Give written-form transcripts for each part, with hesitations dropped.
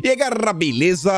E aí, galera, beleza?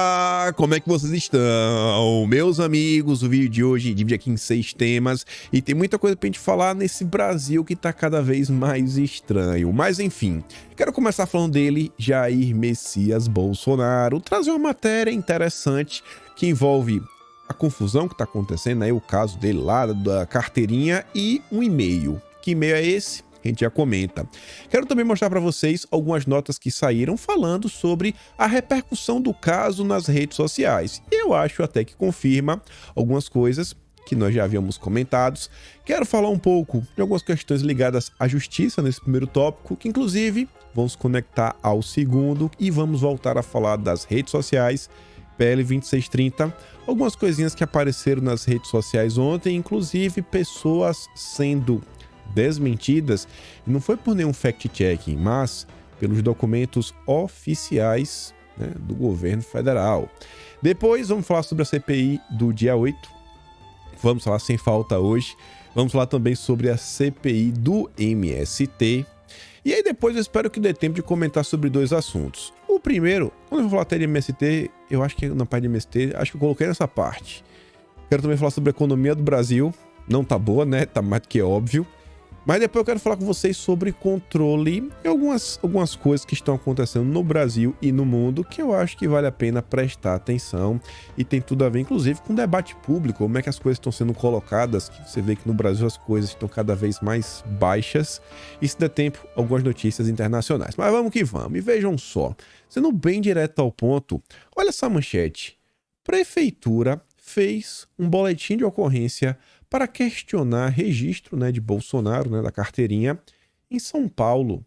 Como é que vocês estão? Meus amigos, o vídeo de hoje divide aqui em 6 temas e tem muita coisa pra gente falar nesse Brasil que tá cada vez mais estranho. Mas enfim, quero começar falando dele, Jair Messias Bolsonaro, trazer uma matéria interessante que envolve a confusão que tá acontecendo, aí o caso dele lá da carteirinha e um e-mail. Que e-mail é esse? A gente já comenta. Quero também mostrar para vocês algumas notas que saíram falando sobre a repercussão do caso nas redes sociais. Eu acho até que confirma algumas coisas que nós já havíamos comentado. Quero falar um pouco de algumas questões ligadas à justiça nesse primeiro tópico, que inclusive vamos conectar ao segundo e vamos voltar a falar das redes sociais, PL 2630, algumas coisinhas que apareceram nas redes sociais ontem, inclusive pessoas sendo desmentidas, não foi por nenhum fact-checking, mas pelos documentos oficiais, né, do governo federal. Depois vamos falar sobre a CPI do dia 8, vamos falar sem falta hoje, vamos falar também sobre a CPI do MST, e aí depois eu espero que dê tempo de comentar sobre dois assuntos. O primeiro, quando eu vou falar até de MST, eu acho que na parte de MST, acho que eu coloquei nessa parte. Quero também falar sobre a economia do Brasil, não tá boa, né, tá mais do que óbvio. Mas depois eu quero falar com vocês sobre controle e algumas coisas que estão acontecendo no Brasil e no mundo que eu acho que vale a pena prestar atenção e tem tudo a ver, inclusive, com o debate público, como é que as coisas estão sendo colocadas, que você vê que no Brasil as coisas estão cada vez mais baixas e, se der tempo, algumas notícias internacionais. Mas vamos que vamos, e vejam só, sendo bem direto ao ponto, olha essa manchete. Prefeitura fez um boletim de ocorrência para questionar registro, né, de Bolsonaro, né, da carteirinha, em São Paulo.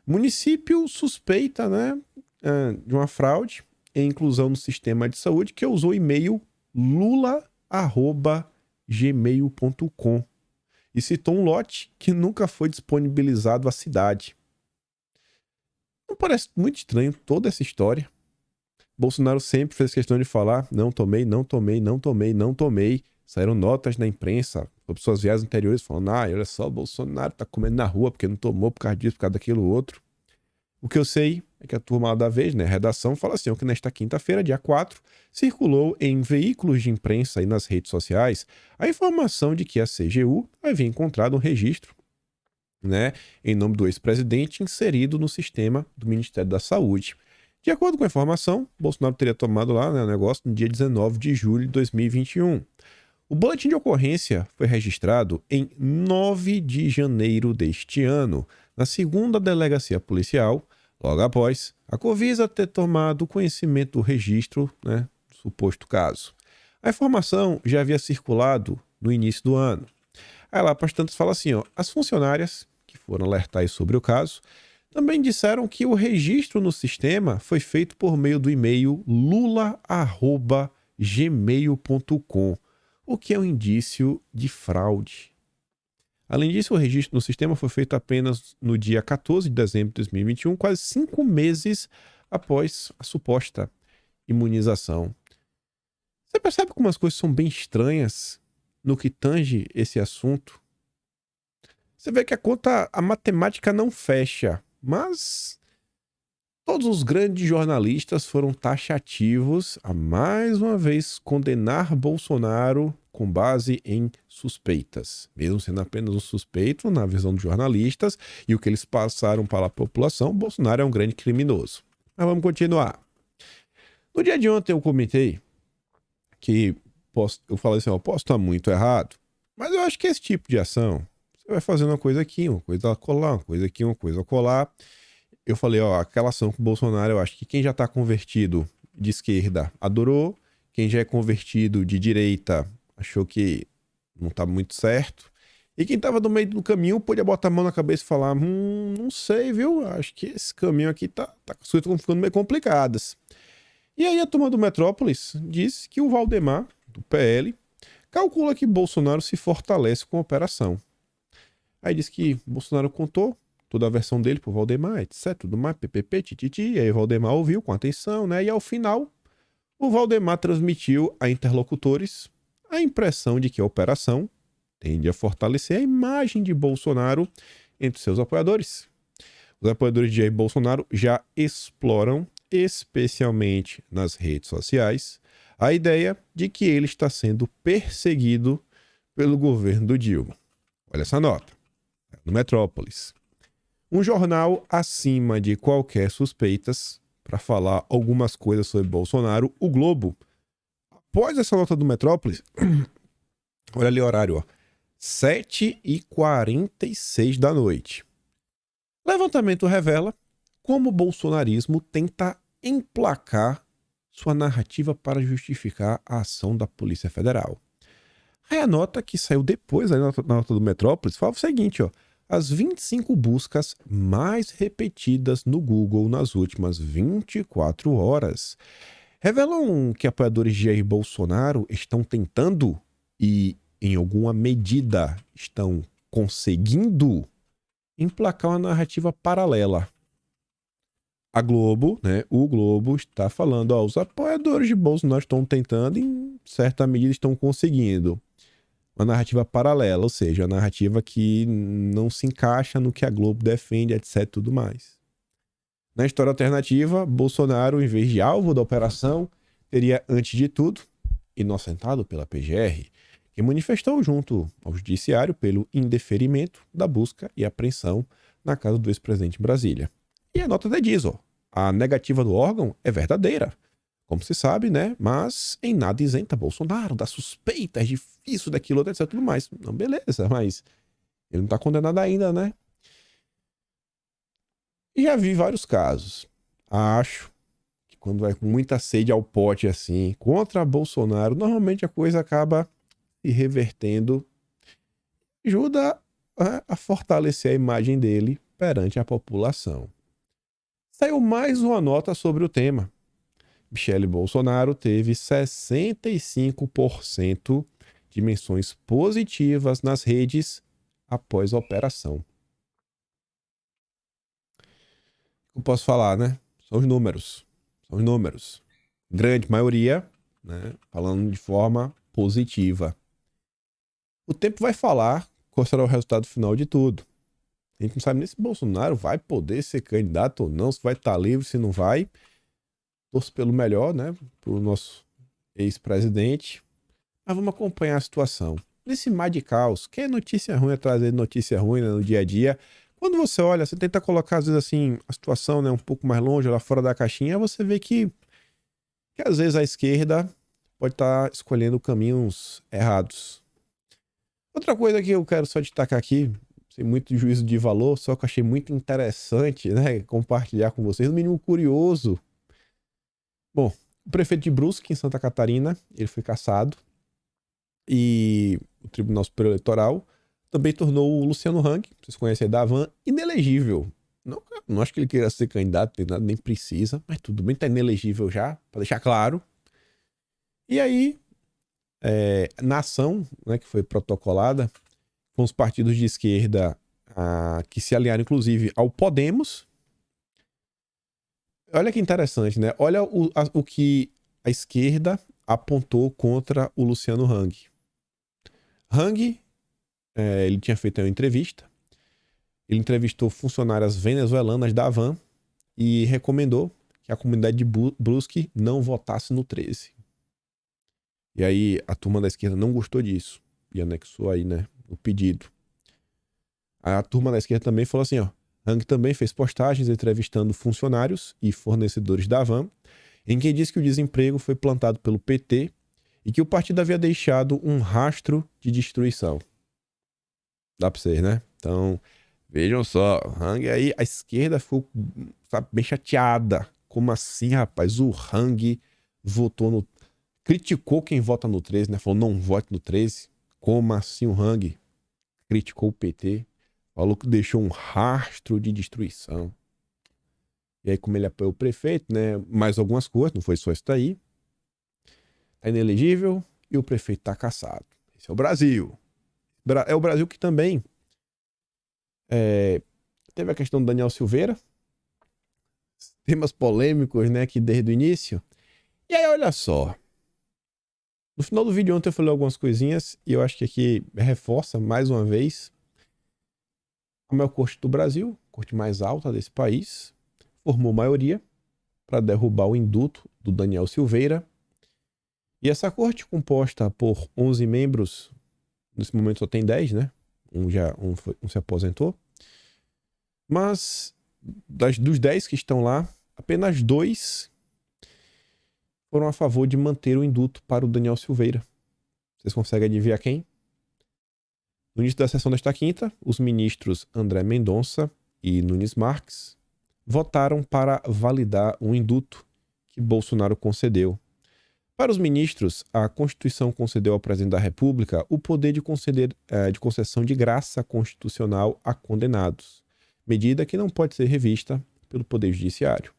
Município suspeita, né, de uma fraude em inclusão no sistema de saúde que usou o e-mail lula@gmail.com e citou um lote que nunca foi disponibilizado à cidade. Não parece muito estranho toda essa história? Bolsonaro sempre fez questão de falar, não tomei. Saíram notas na imprensa sobre suas viagens anteriores falando, olha só, Bolsonaro tá comendo na rua porque não tomou por causa disso, por causa daquilo outro. O que eu sei é que a turma lá da vez, né, a redação, fala assim, que nesta quinta-feira, dia 4, circulou em veículos de imprensa e nas redes sociais a informação de que a CGU havia encontrado um registro, né, em nome do ex-presidente inserido no sistema do Ministério da Saúde. De acordo com a informação, Bolsonaro teria tomado lá, né, o negócio no dia 19 de julho de 2021. O boletim de ocorrência foi registrado em 9 de janeiro deste ano, na 2ª Delegacia Policial, logo após a Covisa ter tomado conhecimento do registro, né, do suposto caso. A informação já havia circulado no início do ano. Aí lá, portanto, fala assim, as funcionárias que foram alertar sobre o caso também disseram que o registro no sistema foi feito por meio do e-mail lula@gmail.com, o que é um indício de fraude. Além disso, o registro no sistema foi feito apenas no dia 14 de dezembro de 2021, quase 5 meses após a suposta imunização. Você percebe como as coisas são bem estranhas no que tange esse assunto? Você vê que a matemática não fecha, mas todos os grandes jornalistas foram taxativos a, mais uma vez, condenar Bolsonaro com base em suspeitas. Mesmo sendo apenas um suspeito, na visão dos jornalistas, e o que eles passaram para a população, Bolsonaro é um grande criminoso. Mas vamos continuar. No dia de ontem eu comentei que eu falei assim, posso estar muito errado, mas eu acho que esse tipo de ação, você vai fazendo uma coisa aqui, uma coisa a colar, uma coisa aqui, uma coisa a colar. Eu falei, aquela ação com o Bolsonaro, eu acho que quem já está convertido de esquerda adorou, quem já é convertido de direita achou que não está muito certo, e quem estava no meio do caminho podia botar a mão na cabeça e falar, não sei, viu, acho que esse caminho aqui tá as coisas estão ficando meio complicadas. E aí a turma do Metrópolis disse que o Valdemar, do PL, calcula que Bolsonaro se fortalece com a operação. Aí disse que Bolsonaro contou toda a versão dele pro Valdemar, etc, tudo mais, ppp, tititi, e aí o Valdemar ouviu com atenção, né, e ao final, o Valdemar transmitiu a interlocutores a impressão de que a operação tende a fortalecer a imagem de Bolsonaro entre seus apoiadores. Os apoiadores de Jair Bolsonaro já exploram especialmente nas redes sociais, a ideia de que ele está sendo perseguido pelo governo do Dilma. Olha essa nota, no Metrópolis. Um jornal acima de qualquer suspeitas para falar algumas coisas sobre Bolsonaro, o Globo. Após essa nota do Metrópolis, olha ali o horário, ó, 7h46 da noite. Levantamento revela como o bolsonarismo tenta emplacar sua narrativa para justificar a ação da Polícia Federal. Aí a nota que saiu depois, a nota do Metrópolis, fala o seguinte, ó, as 25 buscas mais repetidas no Google nas últimas 24 horas revelam que apoiadores de Jair Bolsonaro estão tentando e, em alguma medida, estão conseguindo emplacar uma narrativa paralela. A Globo, né, o Globo está falando, ó, os apoiadores de Bolsonaro estão tentando e, em certa medida, estão conseguindo. Uma narrativa paralela, ou seja, a narrativa que não se encaixa no que a Globo defende, etc, tudo mais. Na história alternativa, Bolsonaro, em vez de alvo da operação, teria, antes de tudo, inocentado pela PGR, que manifestou junto ao judiciário pelo indeferimento da busca e apreensão na casa do ex-presidente em Brasília. E a nota diz, ó, a negativa do órgão é verdadeira, como se sabe, né? Mas em nada isenta Bolsonaro das suspeitas, disso, daquilo, etc, tudo mais. Não, beleza, mas ele não está condenado ainda, né? E já vi vários casos. Acho que quando vai com muita sede ao pote assim, contra Bolsonaro, normalmente a coisa acaba se revertendo, ajuda a fortalecer a imagem dele perante a população. Saiu mais uma nota sobre o tema. Michele Bolsonaro teve 65% de menções positivas nas redes após a operação. Eu posso falar, né? São os números. São os números. Grande maioria, né? Falando de forma positiva. O tempo vai falar qual será o resultado final de tudo. A gente não sabe nem se Bolsonaro vai poder ser candidato ou não, se vai estar livre, se não vai. Torço pelo melhor, né? Pro nosso ex-presidente. Mas vamos acompanhar a situação. Nesse mar de caos, que é notícia ruim é trazer notícia ruim, né, no dia a dia. Quando você olha, você tenta colocar, às vezes, assim, a situação, né, um pouco mais longe, lá fora da caixinha, você vê que às vezes a esquerda pode estar escolhendo caminhos errados. Outra coisa que eu quero só destacar aqui, sem muito juízo de valor, só que eu achei muito interessante, né, compartilhar com vocês, no mínimo curioso. Bom, o prefeito de Brusque, em Santa Catarina, ele foi cassado e o Tribunal Superior Eleitoral também tornou o Luciano Hang, vocês conhecem aí da Havan, inelegível. Não acho que ele queira ser candidato, nem precisa, mas tudo bem, tá inelegível já, para deixar claro. E aí, na ação, né, que foi protocolada, com os partidos de esquerda que se aliaram, inclusive, ao Podemos. Olha que interessante, né? Olha o que a esquerda apontou contra o Luciano Hang. Hang, ele tinha feito uma entrevista. Ele entrevistou funcionárias venezuelanas da Havan e recomendou que a comunidade de Brusque não votasse no 13. E aí a turma da esquerda não gostou disso e anexou aí, né, o pedido. A turma da esquerda também falou assim, ó, Hang também fez postagens entrevistando funcionários e fornecedores da Havan, em que diz que o desemprego foi plantado pelo PT e que o partido havia deixado um rastro de destruição. Dá pra vocês, né? Então, vejam só, Hang aí, a esquerda ficou, sabe, bem chateada. Como assim, rapaz? O Hang votou no... Criticou quem vota no 13, né? Falou, não vote no 13. Como assim o Hang criticou o PT? Falou que deixou um rastro de destruição. E aí, como ele apoiou o prefeito, né? Mais algumas coisas, não foi só isso daí. Tá inelegível e o prefeito tá cassado. Esse é o Brasil. É o Brasil que também teve a questão do Daniel Silveira. Temas polêmicos, né? Aqui desde o início. E aí, olha só. No final do vídeo ontem eu falei algumas coisinhas e eu acho que aqui reforça mais uma vez a maior corte do Brasil, corte mais alta desse país, formou maioria para derrubar o indulto do Daniel Silveira. E essa corte, composta por 11 membros, nesse momento só tem 10, né? Um se aposentou. Mas dos 10 que estão lá, apenas 2 foram a favor de manter o indulto para o Daniel Silveira. Vocês conseguem adivinhar quem? No início da sessão desta quinta, os ministros André Mendonça e Nunes Marques votaram para validar o indulto que Bolsonaro concedeu. Para os ministros, a Constituição concedeu ao presidente da República o poder de concessão de graça constitucional a condenados, medida que não pode ser revista pelo Poder Judiciário.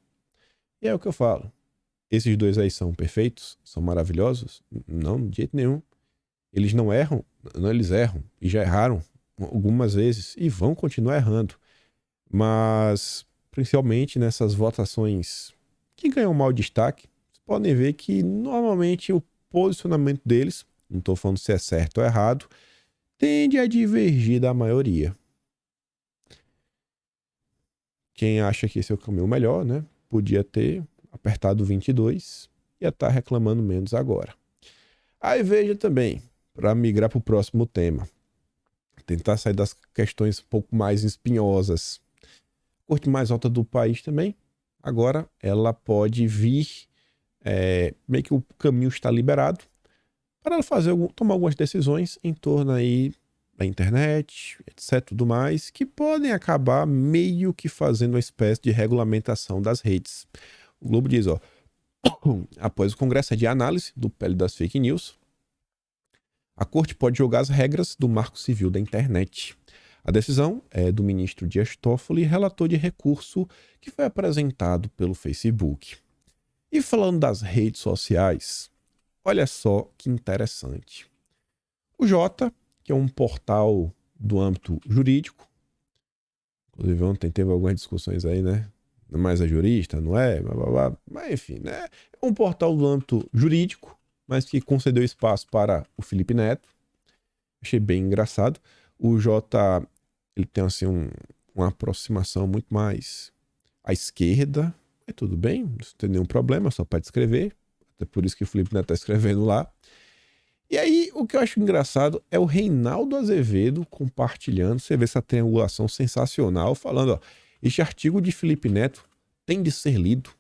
E é o que eu falo. Esses 2 aí são perfeitos? São maravilhosos? Não, de jeito nenhum. Eles não erram? Não, eles erram. E já erraram algumas vezes e vão continuar errando. Mas, principalmente nessas votações que ganham mau destaque, vocês podem ver que normalmente o posicionamento deles, não estou falando se é certo ou errado, tende a divergir da maioria. Quem acha que esse é o caminho melhor, né? Podia ter apertado 22 e ia estar reclamando menos agora. Aí veja também, para migrar para o próximo tema, tentar sair das questões um pouco mais espinhosas. A corte mais alta do país também, agora ela pode vir, meio que o caminho está liberado, para ela tomar algumas decisões em torno aí da internet, etc, tudo mais, que podem acabar meio que fazendo uma espécie de regulamentação das redes. O Globo diz, após o Congresso de Análise do PL das Fake News, a Corte pode julgar as regras do Marco Civil da Internet. A decisão é do ministro Dias Toffoli, relator de recurso que foi apresentado pelo Facebook. E falando das redes sociais, olha só que interessante. O Jota, que é um portal do âmbito jurídico, inclusive ontem teve algumas discussões aí, né? Mas é jurista, não é? Mas enfim, né? É um portal do âmbito jurídico, mas que concedeu espaço para o Felipe Neto. Achei bem engraçado. O Jota, ele tem assim uma aproximação muito mais à esquerda. É tudo bem, não tem nenhum problema, só pode escrever. Até por isso que o Felipe Neto está escrevendo lá. E aí, o que eu acho engraçado é o Reinaldo Azevedo compartilhando. Você vê essa triangulação sensacional, falando, este artigo de Felipe Neto tem de ser lido.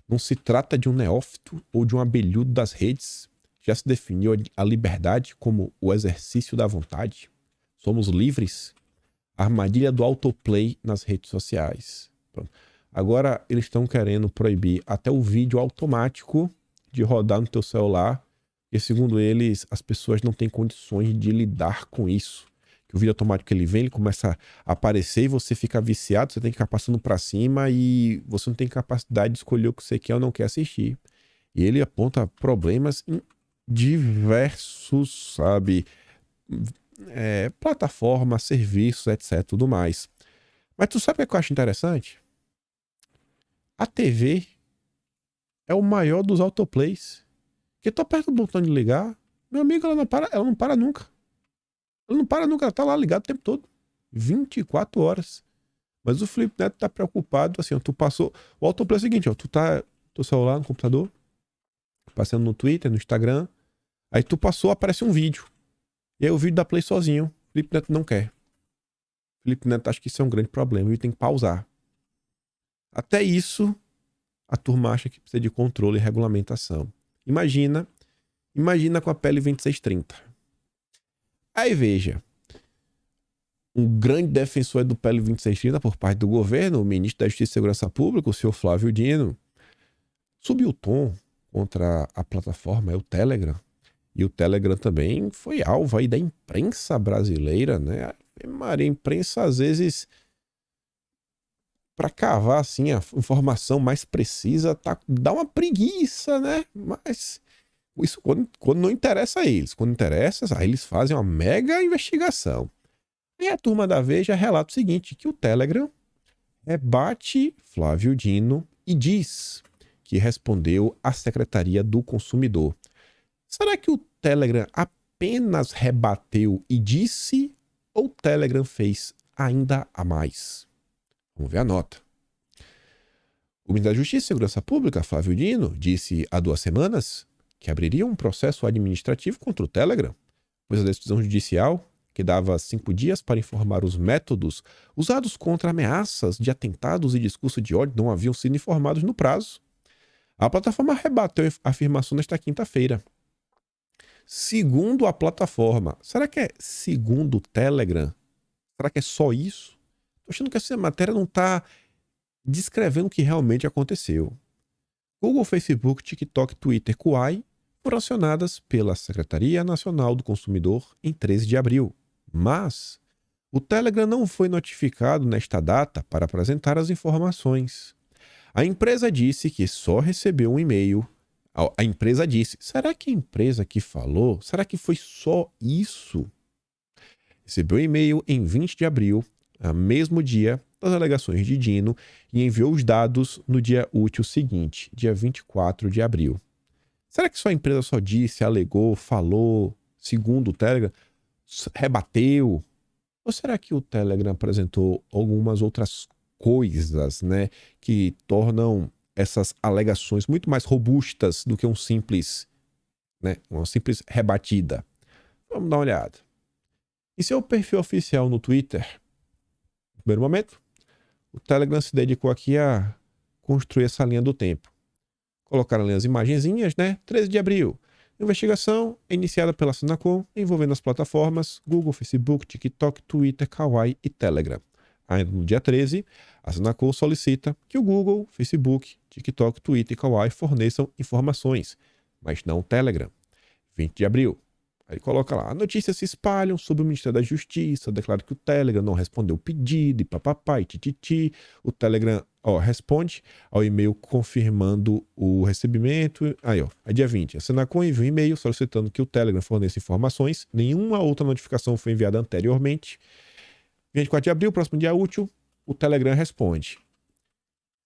Não se trata de um neófito ou de um abelhudo das redes. Já se definiu a liberdade como o exercício da vontade. Somos livres. A armadilha do autoplay nas redes sociais. Pronto. Agora eles estão querendo proibir até o vídeo automático de rodar no teu celular. E segundo eles, as pessoas não têm condições de lidar com isso. Que o vídeo automático ele vem, ele começa a aparecer e você fica viciado, você tem que ficar passando para cima e você não tem capacidade de escolher o que você quer ou não quer assistir. E ele aponta problemas em diversos, sabe, plataformas, serviços, etc, tudo mais. Mas tu sabe o que eu acho interessante? A TV é o maior dos autoplays. Porque tu aperta o botão de ligar, meu amigo, ela não para nunca. Ela não para nunca, ela tá lá ligada o tempo todo. 24 horas. Mas o Felipe Neto tá preocupado, assim, tu passou... O autoplay é o seguinte, tu tá teu celular no computador, passando no Twitter, no Instagram, aí tu passou, aparece um vídeo. E aí o vídeo dá play sozinho. O Felipe Neto não quer. O Felipe Neto acha que isso é um grande problema e tem que pausar. Até isso, a turma acha que precisa de controle e regulamentação. Imagina com a PL 2630. Aí veja, um grande defensor do PL 2630 por parte do governo, o ministro da Justiça e Segurança Pública, o senhor Flávio Dino, subiu o tom contra a plataforma, o Telegram. E o Telegram também foi alvo aí da imprensa brasileira, né? A imprensa, às vezes, para cavar assim a informação mais precisa, dá uma preguiça, né? Mas isso quando não interessa a eles. Quando interessa, aí eles fazem uma mega investigação. E a turma da Veja relata o seguinte, que o Telegram rebate Flávio Dino e diz que respondeu à Secretaria do Consumidor. Será que o Telegram apenas rebateu e disse, ou o Telegram fez ainda a mais? Vamos ver a nota. O ministro da Justiça e Segurança Pública, Flávio Dino, disse há 2 semanas que abriria um processo administrativo contra o Telegram, pois a decisão judicial, que dava 5 dias para informar os métodos usados contra ameaças de atentados e discurso de ódio, não haviam sido informados no prazo. A plataforma rebateu a afirmação nesta quinta-feira. Segundo a plataforma, será que é segundo o Telegram? Será que é só isso? Estou achando que essa matéria não está descrevendo o que realmente aconteceu. Google, Facebook, TikTok, Twitter, Kuai foram acionadas pela Secretaria Nacional do Consumidor em 13 de abril. Mas o Telegram não foi notificado nesta data para apresentar as informações. A empresa disse que só recebeu um e-mail. A empresa disse, será que a empresa que falou? Será que foi só isso? Recebeu um e-mail em 20 de abril, mesmo dia das alegações de Dino, e enviou os dados no dia útil seguinte, dia 24 de abril. Será que só a empresa só disse, alegou, falou, segundo o Telegram, rebateu? Ou será que o Telegram apresentou algumas outras coisas, né, que tornam essas alegações muito mais robustas do que uma simples rebatida? Vamos dar uma olhada. Em seu perfil oficial no Twitter, no primeiro momento, o Telegram se dedicou aqui a construir essa linha do tempo. Colocaram ali as imagenzinhas, né? 13 de abril. Investigação iniciada pela Senacom envolvendo as plataformas Google, Facebook, TikTok, Twitter, Kawaii e Telegram. Ainda no dia 13, a Senacom solicita que o Google, Facebook, TikTok, Twitter e Kawaii forneçam informações, mas não o Telegram. 20 de abril. Aí coloca lá, notícias se espalham sobre o Ministério da Justiça, declara que o Telegram não respondeu o pedido, e papapá, e tititi. O Telegram, responde ao e-mail confirmando o recebimento. Aí, dia 20, a Senacom enviou um e-mail solicitando que o Telegram forneça informações. Nenhuma outra notificação foi enviada anteriormente. 24 de abril, próximo dia útil, o Telegram responde.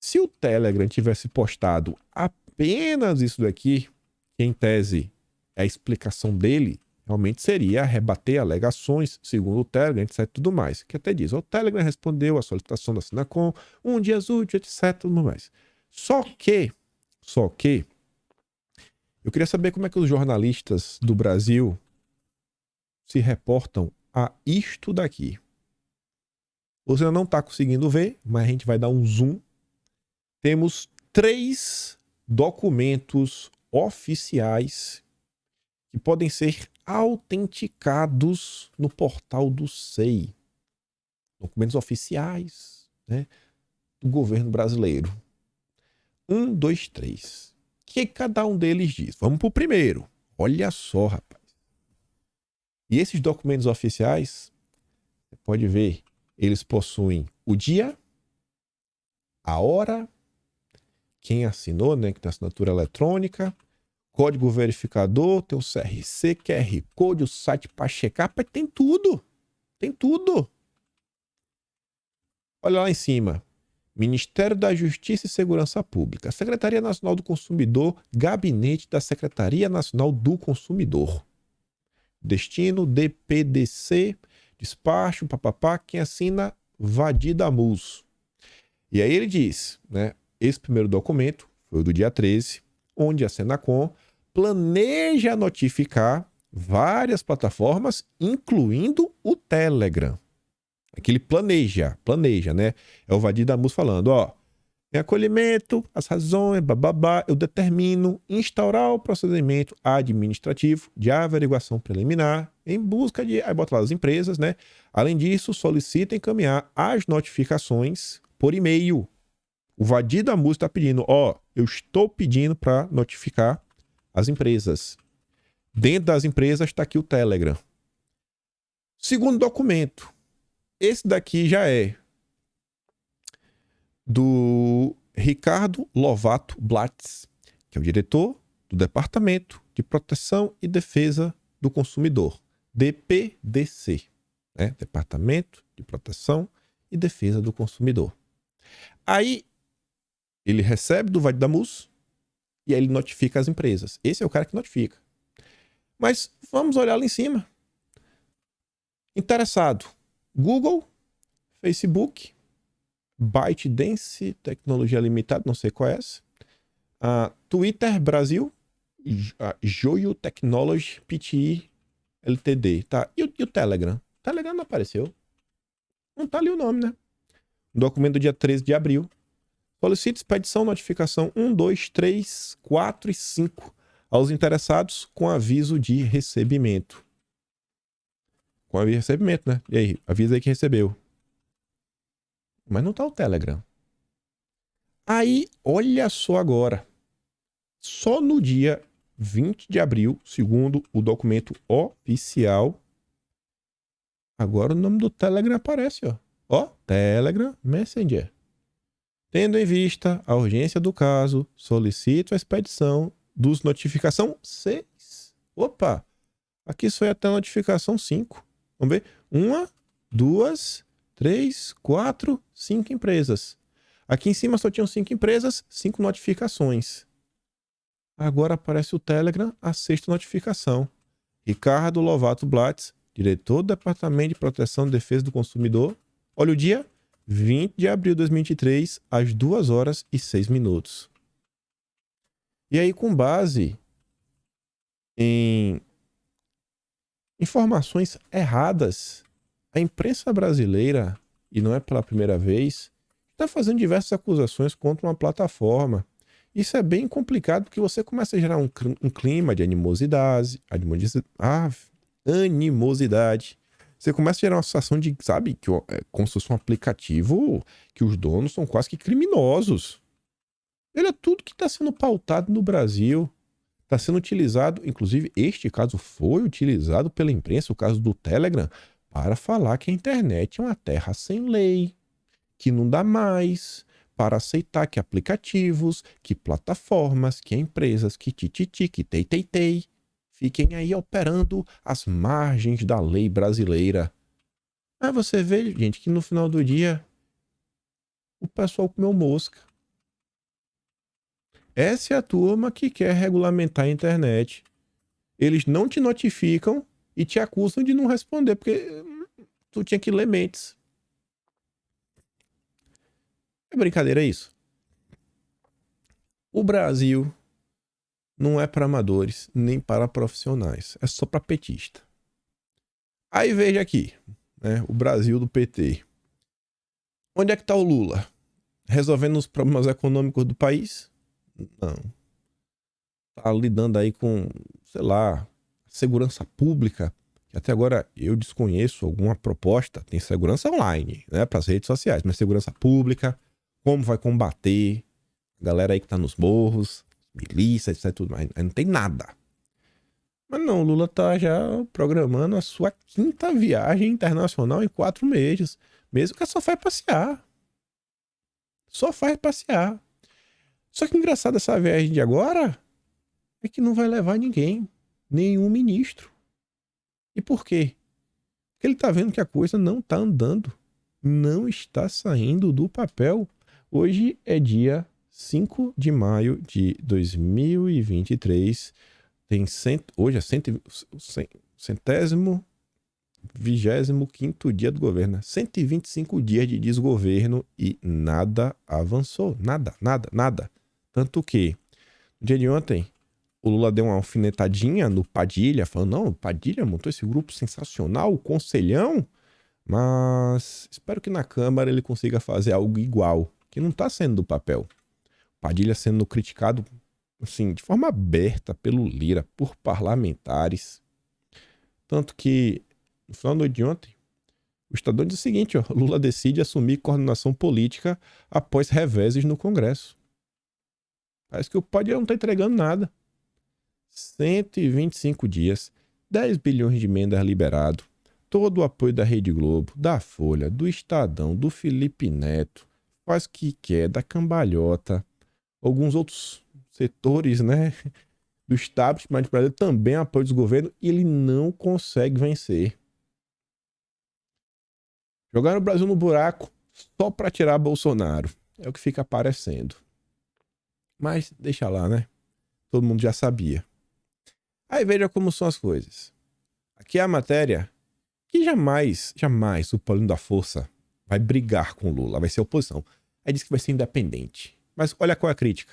Se o Telegram tivesse postado apenas isso daqui, que em tese é a explicação dele, realmente seria rebater alegações, segundo o Telegram, etc. tudo mais. Que até diz, o Telegram respondeu à solicitação da Senacom, 1 dia útil, etc. tudo mais. Só que, eu queria saber como é que os jornalistas do Brasil se reportam a isto daqui. Você não está conseguindo ver, mas a gente vai dar um zoom. Temos 3 documentos oficiais que podem ser autenticados no portal do SEI. Documentos oficiais, né, do governo brasileiro. 1, 2, 3. O que cada um deles diz? Vamos para o primeiro. Olha só, rapaz. E esses documentos oficiais, você pode ver, eles possuem o dia, a hora, quem assinou, né, que tem assinatura eletrônica, código verificador, tem o CRC, QR Code, o site para checar, tem tudo. Tem tudo. Olha lá em cima. Ministério da Justiça e Segurança Pública, Secretaria Nacional do Consumidor, Gabinete da Secretaria Nacional do Consumidor. Destino, DPDC, despacho, papapá, quem assina, Vadir Damus. E aí ele diz, né, esse primeiro documento foi o do dia 13, onde a Senacom planeja notificar várias plataformas, incluindo o Telegram. Aquele planeja, né? É o Vadir Damus falando, em acolhimento, as razões, bababá, eu determino instaurar o procedimento administrativo de averiguação preliminar em busca de... Aí bota lá as empresas, né? Além disso, solicita encaminhar as notificações por e-mail. O Vadir Damus está pedindo, eu estou pedindo para notificar as empresas. Dentro das empresas está aqui o Telegram. Segundo documento. Esse daqui já é do Ricardo Lovato Blatz, que é o diretor do Departamento de Proteção e Defesa do Consumidor, DPDC, né? Departamento de Proteção e Defesa do Consumidor. Aí ele recebe do Vadir Damus e aí ele notifica as empresas. Esse é o cara que notifica. Mas vamos olhar lá em cima. Interessado. Google, Facebook, ByteDance, tecnologia limitada, não sei qual é essa. Twitter Brasil, Joio Technology Pte Ltd, tá? E o Telegram? O Telegram não apareceu. Não tá ali o nome, né? Documento do dia 13 de abril. Solicita expedição, notificação 1, 2, 3, 4 e 5 aos interessados com aviso de recebimento. Com aviso de recebimento, né? E aí, avisa aí que recebeu. Mas não tá o Telegram. Aí, olha só agora. Só no dia 20 de abril, segundo o documento oficial, agora o nome do Telegram aparece, ó. Ó, Telegram Messenger. Tendo em vista a urgência do caso, solicito a expedição dos notificação 6. Opa! Aqui só ia até a notificação 5. Vamos ver? 1, 2, 3, 4, 5 empresas. Aqui em cima só tinham 5 empresas, 5 notificações. Agora aparece o Telegram, a 6ª notificação. Ricardo Lovato Blatz, diretor do Departamento de Proteção e Defesa do Consumidor. Olha o dia, 20 de abril de 2023, às 2h06. E aí, com base em informações erradas, a imprensa brasileira, e não é pela primeira vez, está fazendo diversas acusações contra uma plataforma. Isso é bem complicado porque você começa a gerar um clima de animosidade. Você começa a gerar uma sensação de, sabe, que é como se fosse um aplicativo que os donos são quase que criminosos. Olha tudo que está sendo pautado no Brasil. Está sendo utilizado, inclusive este caso foi utilizado pela imprensa, o caso do Telegram, para falar que a internet é uma terra sem lei, que não dá mais, para aceitar que aplicativos, que plataformas, que empresas, que tititi, que tei, fiquem aí operando às margens da lei brasileira. Aí você vê, gente, que no final do dia o pessoal comeu mosca. Essa é a turma que quer regulamentar a internet. Eles não te notificam e te acusam de não responder, porque tu tinha que ler mentes. É brincadeira isso? O Brasil não é para amadores, nem para profissionais. É só para petista. Aí veja aqui, né, o Brasil do PT. Onde é que tá o Lula? Resolvendo os problemas econômicos do país? Não. Tá lidando aí com, sei lá, segurança pública, que até agora eu desconheço alguma proposta. Tem segurança online, né, para as redes sociais, mas segurança pública, como vai combater a galera aí que tá nos morros, milícia, etc, tudo mais. Não tem nada. Mas não, o Lula tá já programando a sua 5ª viagem internacional em 4 meses, mesmo que só faz passear. Só faz passear. Só que engraçado essa viagem de agora é que não vai levar ninguém, nenhum ministro. E por quê? Porque ele tá vendo que a coisa não tá andando, não está saindo do papel. Hoje é dia 5 de maio de 2023. Hoje é 125º dia do governo. 125 dias de desgoverno e nada avançou. Nada. Tanto que, no dia de ontem, o Lula deu uma alfinetadinha no Padilha, falando, não, o Padilha montou esse grupo sensacional, o Conselhão, mas espero que na Câmara ele consiga fazer algo igual, que não tá sendo do papel. Padilha sendo criticado, assim, de forma aberta pelo Lira, por parlamentares. Tanto que, no final da noite de ontem, o Estadão diz o seguinte, ó, Lula decide assumir coordenação política após reveses no Congresso. Parece que o Padilha não tá entregando nada. 125 dias, 10 bilhões de emendas liberado, todo o apoio da Rede Globo, da Folha, do Estadão, do Felipe Neto, faz o que quer, da cambalhota, alguns outros setores, né, do establishment brasileiro também apoio do governo e ele não consegue vencer. Jogaram o Brasil no buraco só para tirar Bolsonaro. É o que fica aparecendo. Mas deixa lá, né? Todo mundo já sabia. Aí veja como são as coisas. Aqui é a matéria que jamais o Paulinho da Força vai brigar com o Lula, vai ser oposição. Aí diz que vai ser independente. Mas olha qual é a crítica.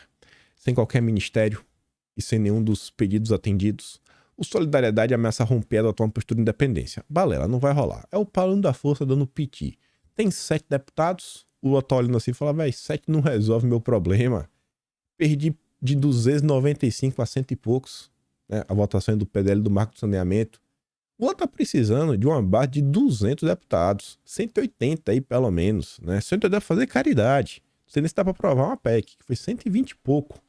Sem qualquer ministério e sem nenhum dos pedidos atendidos, o Solidariedade ameaça romper a atual postura de independência. Balela, não vai rolar. É o Palanque da Força dando piti. Tem 7 deputados, o Lula tá olhando assim e fala, véi, 7 não resolve meu problema. Perdi de 295 a 100 e poucos, né, a votação do PDL do Marco do Saneamento. O Lula tá precisando de uma base de 200 deputados, 180 aí pelo menos, né? 180 pra fazer caridade. Não sei nem se dá pra aprovar uma PEC, que foi 120 e pouco.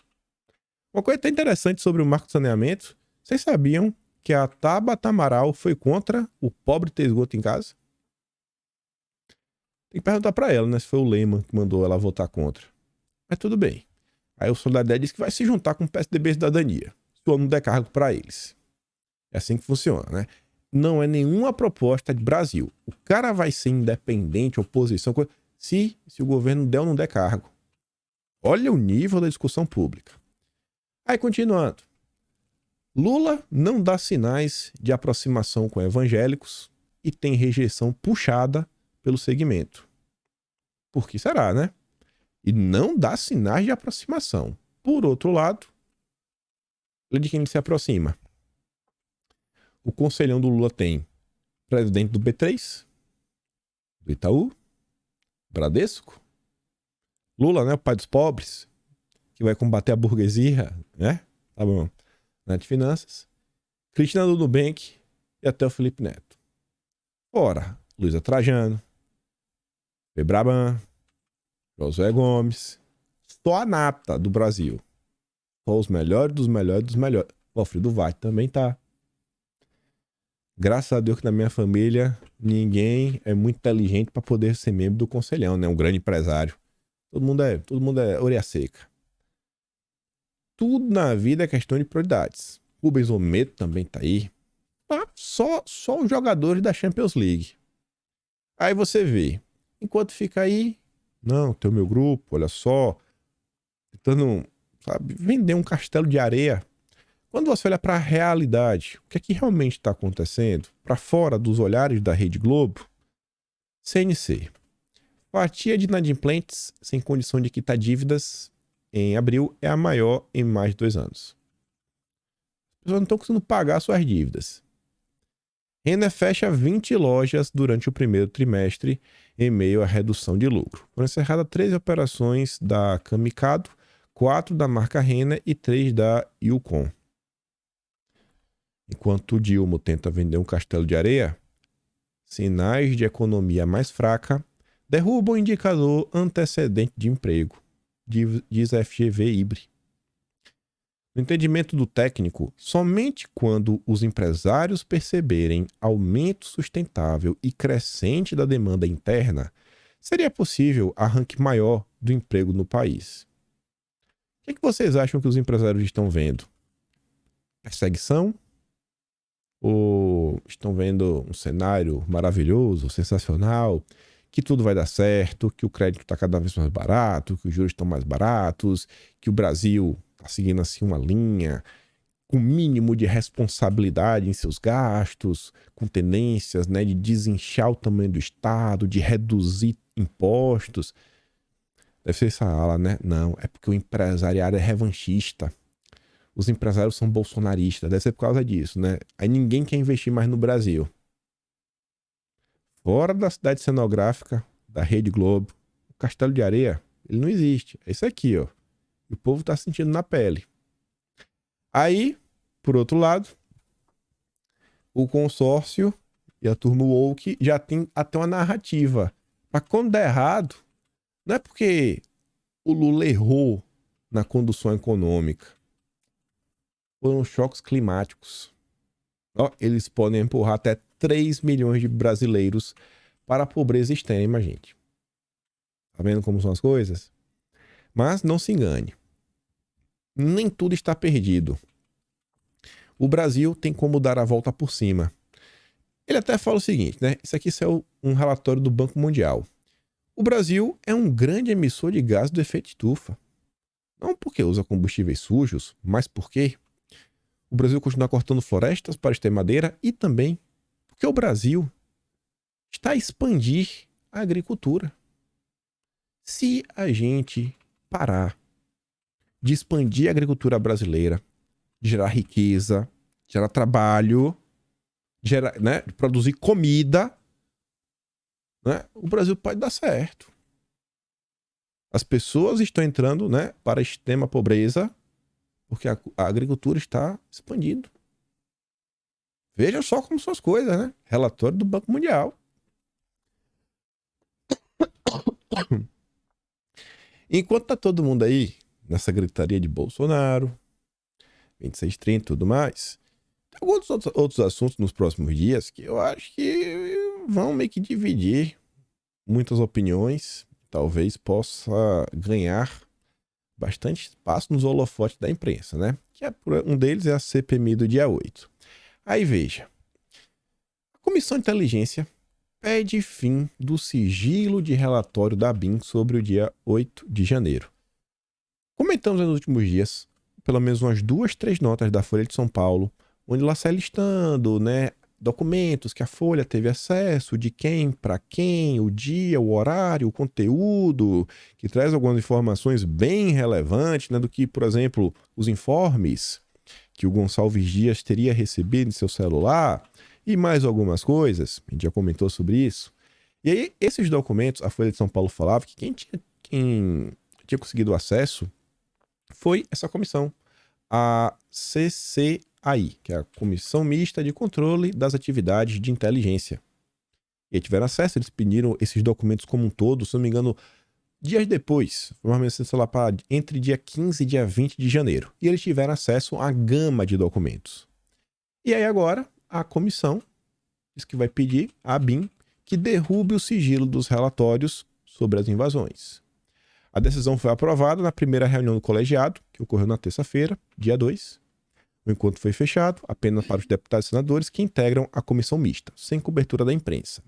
Uma coisa até interessante sobre o Marco do Saneamento, vocês sabiam que a Tabata Amaral foi contra o pobre ter esgoto em casa? Tem que perguntar pra ela, né, se foi o Lema que mandou ela votar contra. Mas tudo bem. Aí o Solidariedade disse que vai se juntar com o PSDB e Cidadania, se não der cargo pra eles. É assim que funciona, né? Não é nenhuma proposta de Brasil. O cara vai ser independente, oposição, se o governo der ou não der cargo. Olha o nível da discussão pública. Aí, continuando. Lula não dá sinais de aproximação com evangélicos e tem rejeição puxada pelo segmento. Por que será, né? E não dá sinais de aproximação. Por outro lado, de quem ele se aproxima? O conselhão do Lula tem presidente do B3, do Itaú, Bradesco, Lula, né, o pai dos pobres, que vai combater a burguesia, né? Tá bom. Na de finanças, Cristina do Nubank e até o Felipe Neto. Ora, Luísa Trajano, Febraban, Josué Gomes, só a nata do Brasil. Só os melhores dos melhores dos melhores. O Alfredo Vaz também tá. Graças a Deus que na minha família ninguém é muito inteligente para poder ser membro do conselhão, né? Um grande empresário. Todo mundo é orelha seca. Tudo na vida é questão de prioridades. O Rubens Ometo também tá aí. Ah, só os jogadores da Champions League. Aí você vê. Enquanto fica aí, não, tem o meu grupo, olha só. Tentando, sabe, vender um castelo de areia. Quando você olha para a realidade, o que é que realmente está acontecendo? Para fora dos olhares da Rede Globo, CNC. Fatia de inadimplentes sem condição de quitar dívidas em abril é a maior em mais de 2 anos. As pessoas não estão conseguindo pagar suas dívidas. Renner fecha 20 lojas durante o primeiro trimestre em meio à redução de lucro. Foram encerradas 13 operações da Camicado, 4 da marca Renner e 3 da Yukon. Enquanto o Dilma tenta vender um castelo de areia, sinais de economia mais fraca derrubam o indicador antecedente de emprego, diz a FGV Ibre. No entendimento do técnico, somente quando os empresários perceberem aumento sustentável e crescente da demanda interna, seria possível arranque maior do emprego no país. O que vocês acham que os empresários estão vendo? Perseguição? Ou estão vendo um cenário maravilhoso, sensacional, que tudo vai dar certo, que o crédito está cada vez mais barato, que os juros estão mais baratos, que o Brasil está seguindo assim uma linha com mínimo de responsabilidade em seus gastos, com tendências, né, de desinchar o tamanho do Estado, de reduzir impostos? Deve ser essa ala, né? Não, é porque o empresariado é revanchista. Os empresários são bolsonaristas. Deve ser por causa disso, né? Aí ninguém quer investir mais no Brasil. Fora da cidade cenográfica, da Rede Globo, o Castelo de Areia, ele não existe. É isso aqui, ó. E o povo tá sentindo na pele. Aí, por outro lado, o consórcio e a turma woke já tem até uma narrativa. Mas quando der errado, não é porque o Lula errou na condução econômica. Foram choques climáticos. Ó, eles podem empurrar até 3 milhões de brasileiros para a pobreza extrema, gente. Tá vendo como são as coisas? Mas não se engane. Nem tudo está perdido. O Brasil tem como dar a volta por cima. Ele até fala o seguinte, né? Isso aqui é um relatório do Banco Mundial. O Brasil é um grande emissor de gás do efeito estufa. Não porque usa combustíveis sujos, mas porque o Brasil continua cortando florestas para extrair madeira e também porque o Brasil está a expandir a agricultura. Se a gente parar de expandir a agricultura brasileira, de gerar riqueza, gerar trabalho, de produzir comida, né, o Brasil pode dar certo. As pessoas estão entrando, né, para a extrema pobreza porque a agricultura está expandindo. Veja só como são as coisas, né? Relatório do Banco Mundial. Enquanto tá todo mundo aí nessa gritaria de Bolsonaro, 2630 e tudo mais, tem alguns outros assuntos nos próximos dias que eu acho que vão meio que dividir muitas opiniões. Talvez possa ganhar bastante espaço nos holofotes da imprensa, né? Um deles é a CPMI do dia 8. Aí veja, a Comissão de Inteligência pede fim do sigilo de relatório da ABIN sobre o dia 8 de janeiro. Comentamos nos últimos dias, pelo menos umas 2, 3 notas da Folha de São Paulo, onde lá sai listando, né, documentos que a Folha teve acesso, de quem para quem, o dia, o horário, o conteúdo, que traz algumas informações bem relevantes, né, do que, por exemplo, os informes que o Gonçalves Dias teria recebido em seu celular e mais algumas coisas. A gente já comentou sobre isso. E aí, esses documentos, a Folha de São Paulo falava que quem tinha conseguido acesso foi essa comissão, a CCAI, que é a Comissão Mista de Controle das Atividades de Inteligência. E aí tiveram acesso, eles pediram esses documentos como um todo, se não me engano, dias depois, provavelmente, sei lá, entre dia 15 e dia 20 de janeiro. E eles tiveram acesso à gama de documentos. E aí agora, a comissão diz que vai pedir à ABIN que derrube o sigilo dos relatórios sobre as invasões. A decisão foi aprovada na primeira reunião do colegiado, que ocorreu na terça-feira, dia 2. O encontro foi fechado apenas para os deputados e senadores que integram a comissão mista, sem cobertura da imprensa.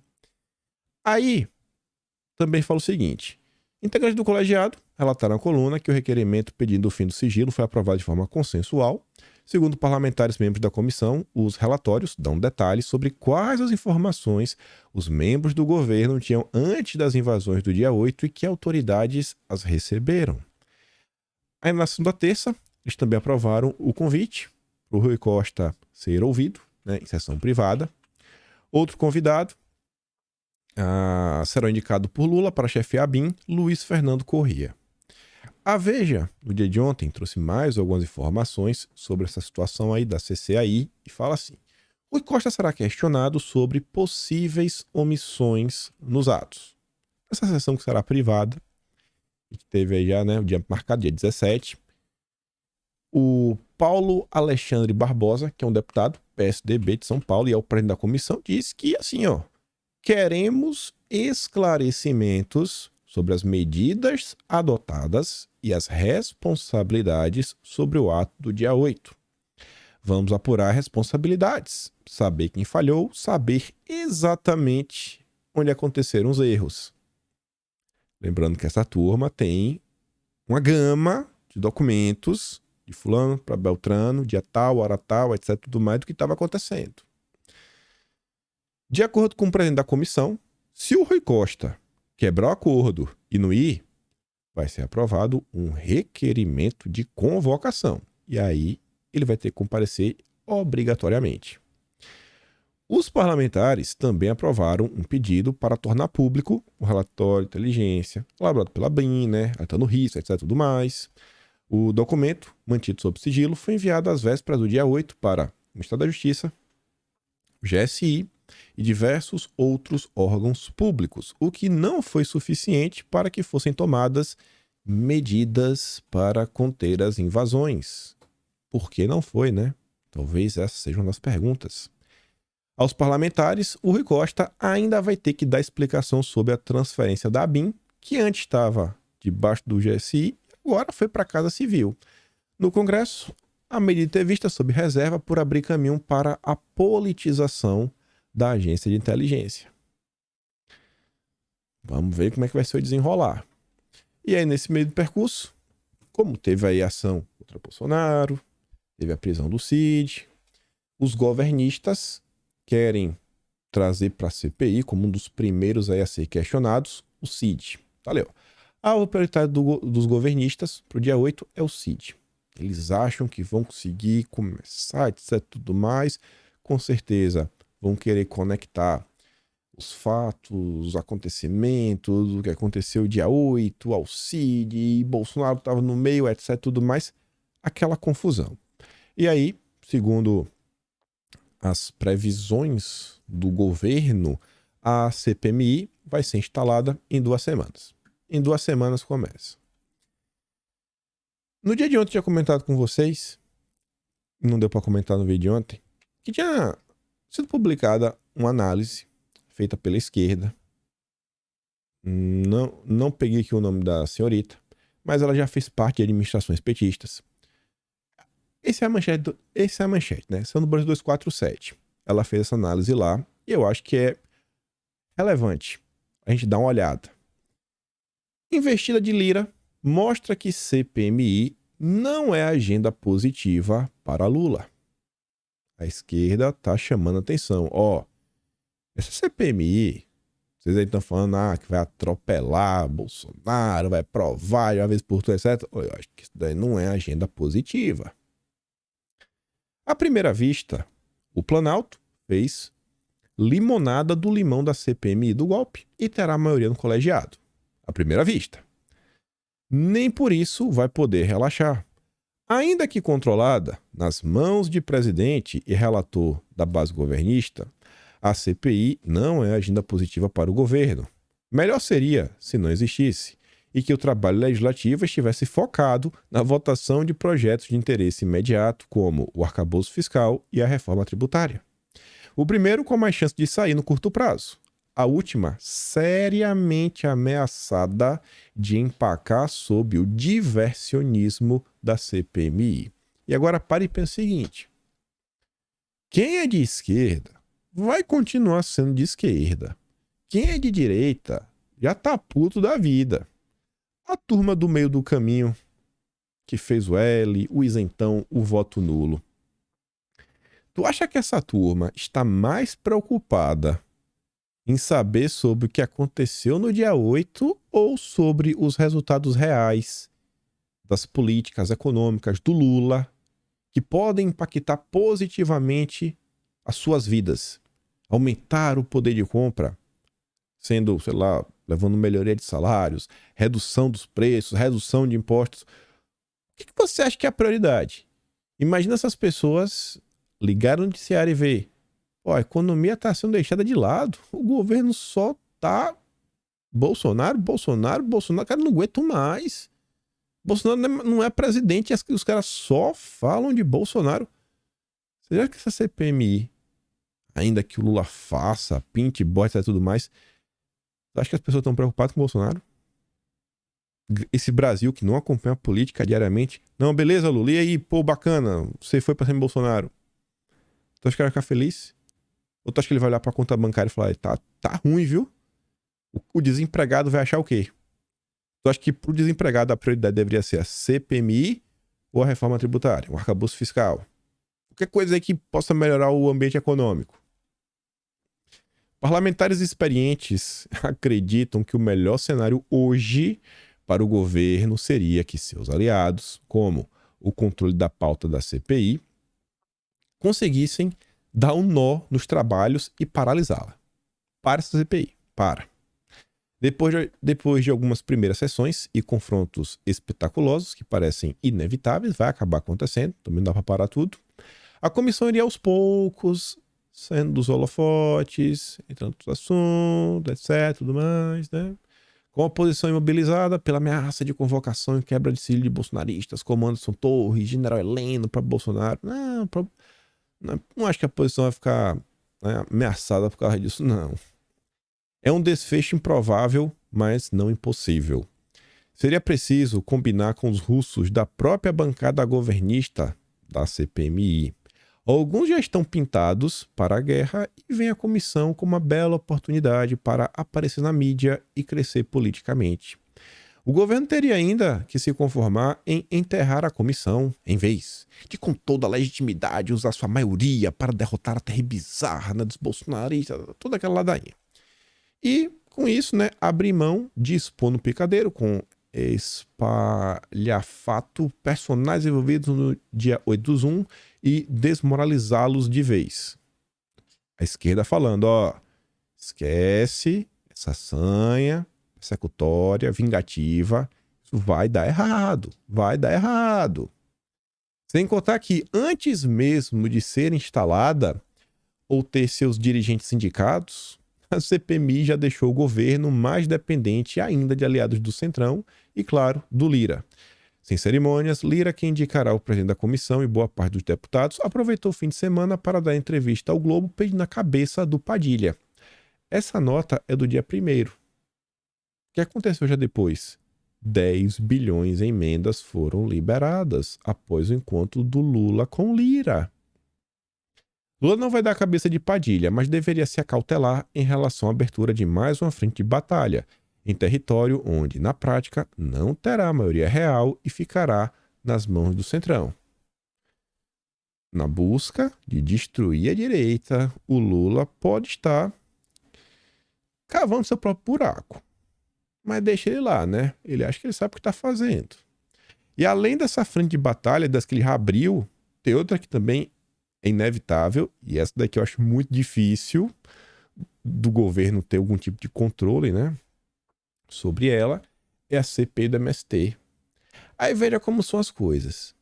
Aí, também fala o seguinte: integrantes do colegiado relataram à coluna que o requerimento pedindo o fim do sigilo foi aprovado de forma consensual. Segundo parlamentares membros da comissão, os relatórios dão detalhes sobre quais as informações os membros do governo tinham antes das invasões do dia 8 e que autoridades as receberam. Aí, na segunda terça, eles também aprovaram o convite para o Rui Costa ser ouvido, né, em sessão privada. Outro convidado será indicado por Lula para chefiar a ABIN, Luiz Fernando Corrêa. A Veja, no dia de ontem, trouxe mais algumas informações sobre essa situação aí da CCAI e fala assim: Rui Costa será questionado sobre possíveis omissões nos atos. Essa sessão que será privada, que teve aí já, né, o dia marcado, dia 17, o Paulo Alexandre Barbosa, que é um deputado PSDB de São Paulo e é o presidente da comissão, disse que assim, queremos esclarecimentos sobre as medidas adotadas e as responsabilidades sobre o ato do dia 8. Vamos apurar responsabilidades, saber quem falhou, saber exatamente onde aconteceram os erros. Lembrando que essa turma tem uma gama de documentos de fulano para Beltrano, dia tal, hora tal, etc, tudo mais do que estava acontecendo. De acordo com o presidente da comissão, se o Rui Costa quebrar o acordo e não ir, vai ser aprovado um requerimento de convocação. E aí ele vai ter que comparecer obrigatoriamente. Os parlamentares também aprovaram um pedido para tornar público o relatório de inteligência elaborado pela ABIN, né, atando risco, etc, tudo mais. O documento, mantido sob sigilo, foi enviado às vésperas do dia 8 para o Ministério da Justiça, o GSI e diversos outros órgãos públicos, o que não foi suficiente para que fossem tomadas medidas para conter as invasões. Por que não foi, né? Talvez essa seja uma das perguntas. Aos parlamentares, o Rui Costa ainda vai ter que dar explicação sobre a transferência da ABIN, que antes estava debaixo do GSI, agora foi para a Casa Civil. No Congresso, a medida teve vista sob reserva por abrir caminho para a politização da agência de inteligência. Vamos ver como é que vai ser o desenrolar. E aí, nesse meio do percurso, como teve aí a ação contra Bolsonaro, teve a prisão do Cid, os governistas querem trazer para a CPI como um dos primeiros aí a ser questionados, o Cid. Valeu. A alvo prioritário dos governistas para o dia 8 é o Cid. Eles acham que vão conseguir começar, etc. Tudo mais. Com certeza vão querer conectar os fatos, os acontecimentos, o que aconteceu dia 8, ao Cid, e Bolsonaro estava no meio, etc. Tudo mais. Aquela confusão. E aí, segundo as previsões do governo, a CPMI vai ser instalada em 2 semanas. Em 2 semanas começa. No dia de ontem eu tinha comentado com vocês, não deu para comentar no vídeo de ontem, que tinha sido publicada uma análise feita pela esquerda. Não peguei aqui o nome da senhorita, mas ela já fez parte de administrações petistas. Essa é a manchete, né? São no Brasil 247. Ela fez essa análise lá e eu acho que é relevante a gente dar uma olhada. Investida de Lira mostra que CPMI não é agenda positiva para Lula. A esquerda tá chamando atenção. Essa CPMI, vocês aí estão falando que vai atropelar Bolsonaro, vai provar de uma vez por todas, etc. Eu acho que isso daí não é agenda positiva. À primeira vista, o Planalto fez limonada do limão da CPMI do golpe e terá a maioria no colegiado. À primeira vista. Nem por isso vai poder relaxar. Ainda que controlada nas mãos de presidente e relator da base governista, a CPI não é agenda positiva para o governo. Melhor seria se não existisse e que o trabalho legislativo estivesse focado na votação de projetos de interesse imediato, como o arcabouço fiscal e a reforma tributária. O primeiro com mais chance de sair no curto prazo. A última, seriamente ameaçada de empacar sob o diversionismo da CPMI. E agora pare e pense o seguinte. Quem é de esquerda vai continuar sendo de esquerda. Quem é de direita já tá puto da vida. A turma do meio do caminho, que fez o L, o isentão, o voto nulo. Tu acha que essa turma está mais preocupada em saber sobre o que aconteceu no dia 8 ou sobre os resultados reais das políticas econômicas do Lula que podem impactar positivamente as suas vidas? Aumentar o poder de compra, sendo, sei lá, levando melhoria de salários, redução dos preços, redução de impostos. O que você acha que é a prioridade? Imagina essas pessoas ligarem no noticiário e ver. A economia está sendo deixada de lado. O governo só tá Bolsonaro. Cara, não aguento mais. Bolsonaro não é presidente. Os caras só falam de Bolsonaro. Será que essa CPMI, ainda que o Lula faça, pinte, bote e tudo mais, você acha que as pessoas estão preocupadas com o Bolsonaro? Esse Brasil que não acompanha a política diariamente. Não, beleza, Lula. E aí, pô, bacana. Você foi pra cima do Bolsonaro. Tu acha que ele vai ficar feliz? Ou tu acha que ele vai olhar pra conta bancária e falar, tá ruim, viu? O desempregado vai achar o quê? Tu acha que pro desempregado a prioridade deveria ser a CPMI ou a reforma tributária, o arcabouço fiscal? Qualquer coisa aí que possa melhorar o ambiente econômico. Parlamentares experientes acreditam que o melhor cenário hoje para o governo seria que seus aliados, como o controle da pauta da CPI, conseguissem dar um nó nos trabalhos e paralisá-la. Para essa CPI. Para. Depois de algumas primeiras sessões e confrontos espetaculosos, que parecem inevitáveis, vai acabar acontecendo, também não dá para parar tudo, a comissão iria aos poucos, saindo dos holofotes, entrando nos assuntos, etc, tudo mais, né? Com a oposição imobilizada pela ameaça de convocação e quebra de sigilo de bolsonaristas, como Anderson Torres, General Heleno para Bolsonaro. Não acho que a oposição vai ficar, né, ameaçada por causa disso, não. É um desfecho improvável, mas não impossível. Seria preciso combinar com os russos da própria bancada governista da CPMI. Alguns já estão pintados para a guerra e vem a comissão como uma bela oportunidade para aparecer na mídia e crescer politicamente. O governo teria ainda que se conformar em enterrar a comissão, em vez de, com toda a legitimidade, usar sua maioria para derrotar a terra bizarra, né, dos bolsonaristas, toda aquela ladainha. E, com isso, né, abrir mão de expor no picadeiro com espalhafato personagens envolvidos no dia 8/1 e desmoralizá-los de vez. A esquerda falando, ó, esquece essa sanha persecutória, vingativa, isso vai dar errado, vai dar errado. Sem contar que antes mesmo de ser instalada ou ter seus dirigentes sindicados, a CPMI já deixou o governo mais dependente ainda de aliados do Centrão e, claro, do Lira. Sem cerimônias, Lira, que indicará o presidente da comissão e boa parte dos deputados, aproveitou o fim de semana para dar entrevista ao Globo pedindo a cabeça do Padilha. Essa nota é do dia 1º. O que aconteceu já depois? 10 bilhões em emendas foram liberadas após o encontro do Lula com Lira. Lula não vai dar a cabeça de Padilha, mas deveria se acautelar em relação à abertura de mais uma frente de batalha, em território onde, na prática, não terá maioria real e ficará nas mãos do Centrão. Na busca de destruir a direita, o Lula pode estar cavando seu próprio buraco. Mas deixa ele lá, né? Ele acha que ele sabe o que está fazendo. E além dessa frente de batalha, das que ele já abriu, tem outra que também é inevitável, e essa daqui eu acho muito difícil do governo ter algum tipo de controle, né, sobre ela, é a CPI do MST. Aí veja como são as coisas.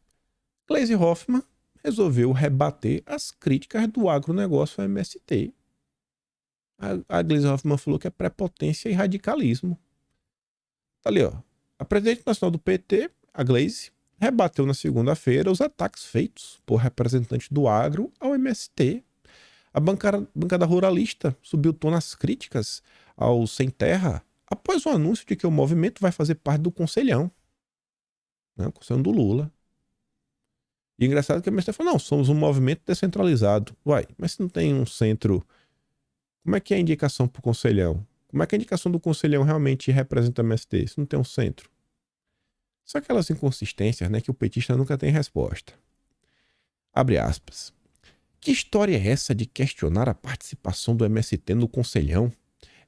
Gleisi Hoffmann resolveu rebater as críticas do agronegócio ao MST. A Gleisi Hoffmann falou que é prepotência e radicalismo. Tá ali, ó. A presidente nacional do PT, a Gleisi, rebateu na segunda-feira os ataques feitos por representantes do agro ao MST. A bancada ruralista subiu o tom nas críticas ao Sem Terra após o anúncio de que o movimento vai fazer parte do Conselhão, né, o Conselhão do Lula. E engraçado que o MST falou, não, somos um movimento descentralizado. Uai, mas se não tem um centro, como é que é a indicação para o Conselhão? Como é que a indicação do Conselhão realmente representa o MST? Se não tem um centro. São aquelas inconsistências, né, que o petista nunca tem resposta. Abre aspas. Que história é essa de questionar a participação do MST no Conselhão?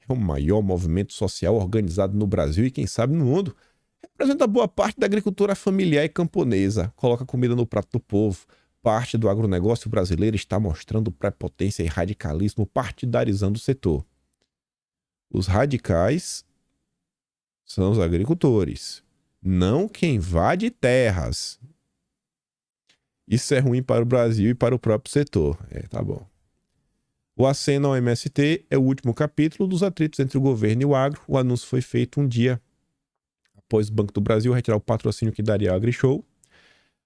É o maior movimento social organizado no Brasil e, quem sabe, no mundo. Representa boa parte da agricultura familiar e camponesa. Coloca comida no prato do povo. Parte do agronegócio brasileiro está mostrando prepotência e radicalismo, partidarizando o setor. Os radicais são os agricultores, não quem invade terras. Isso é ruim para o Brasil e para o próprio setor. Tá bom. O aceno ao MST é o último capítulo dos atritos entre o governo e o agro. O anúncio foi feito um dia após o Banco do Brasil retirar o patrocínio que daria ao AgriShow.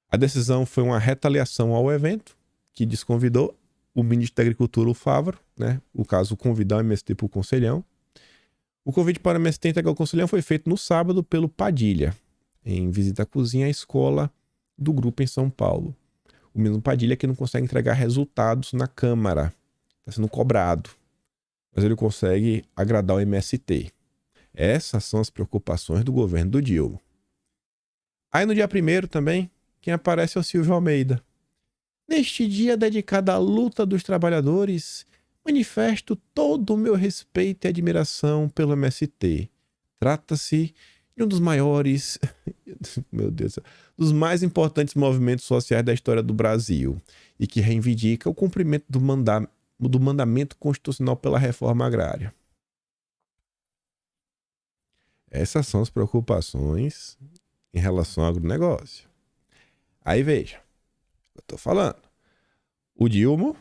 A decisão foi uma retaliação ao evento, que desconvidou o ministro da Agricultura, o Fávaro, né? O caso, convidar o MST para o Conselhão. O convite para o MST entregar o Conselhão foi feito no sábado pelo Padilha, em visita à cozinha à escola do grupo em São Paulo. O mesmo Padilha que não consegue entregar resultados na Câmara. Está sendo cobrado. Mas ele consegue agradar o MST. Essas são as preocupações do governo do Dilma. Aí no dia 1º também, quem aparece é o Silvio Almeida. Neste dia dedicado à luta dos trabalhadores, manifesto todo o meu respeito e admiração pelo MST. Trata-se de um dos maiores, meu Deus, dos mais importantes movimentos sociais da história do Brasil e que reivindica o cumprimento do mandamento constitucional pela reforma agrária. Essas são as preocupações em relação ao agronegócio. Aí veja, eu tô falando, o Dilma,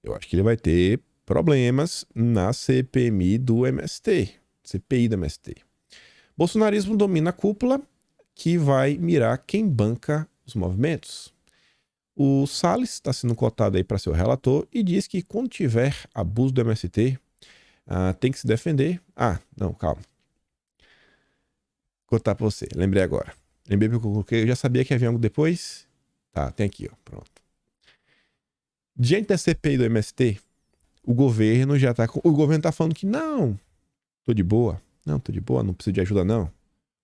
eu acho que ele vai ter problemas na CPMI do MST, CPI do MST. Bolsonarismo domina a cúpula, que vai mirar quem banca os movimentos. O Salles está sendo cotado aí para ser o relator e diz que quando tiver abuso do MST, tem que se defender. Não, calma. Vou contar para você, lembrei agora. Lembrei porque eu já sabia que havia algo depois. Tá, tem aqui, ó, pronto. Diante da CPI do MST, o governo tá falando que não, tô de boa, não preciso de ajuda não.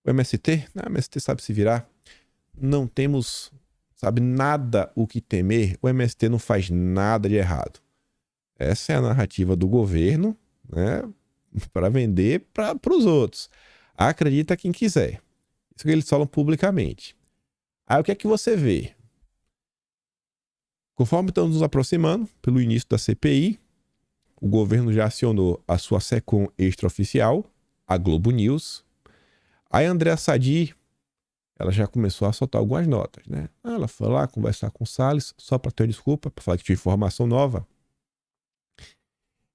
O MST? O MST sabe se virar. Não temos, sabe, nada o que temer. O MST não faz nada de errado. Essa é a narrativa do governo, né? Para vender para os outros. Acredita quem quiser. Isso que eles falam publicamente. Aí o que é que você vê? Conforme estamos nos aproximando pelo início da CPI, o governo já acionou a sua SECOM extraoficial, a Globo News. Aí a Andréa Sadi, ela já começou a soltar algumas notas, né? Ela foi lá conversar com o Salles, só para ter desculpa, para falar que tinha informação nova.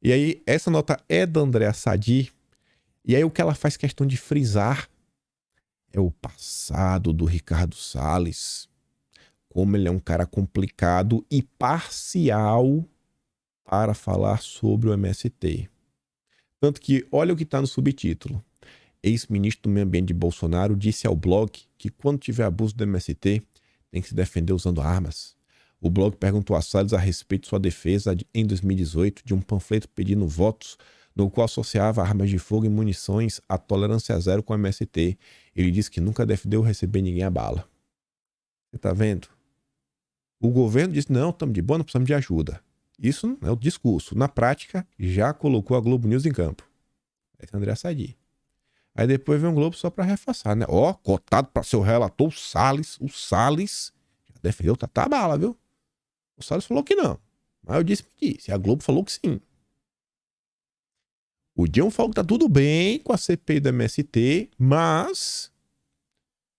E aí, essa nota é da Andréa Sadi. E aí, o que ela faz questão de frisar é o passado do Ricardo Salles. Como ele é um cara complicado e parcial para falar sobre o MST. Tanto que, olha o que está no subtítulo. Ex-ministro do Meio Ambiente de Bolsonaro disse ao blog que quando tiver abuso do MST, tem que se defender usando armas. O blog perguntou a Salles a respeito de sua defesa em 2018 de um panfleto pedindo votos no qual associava armas de fogo e munições à tolerância zero com o MST. Ele disse que nunca defendeu receber ninguém a bala. Você tá vendo? O governo disse, não, estamos de boa, não precisamos de ajuda. Isso não é o discurso. Na prática, já colocou a Globo News em campo. Esse é o André Sadi. Aí depois vem o Globo só para reforçar, né? Ó, cotado para seu relator, o Salles. O Salles já defendeu a bala, viu? O Salles falou que não. Mas eu disse que disse. A Globo falou que sim. O Dion falou que tá tudo bem com a CPI do MST, mas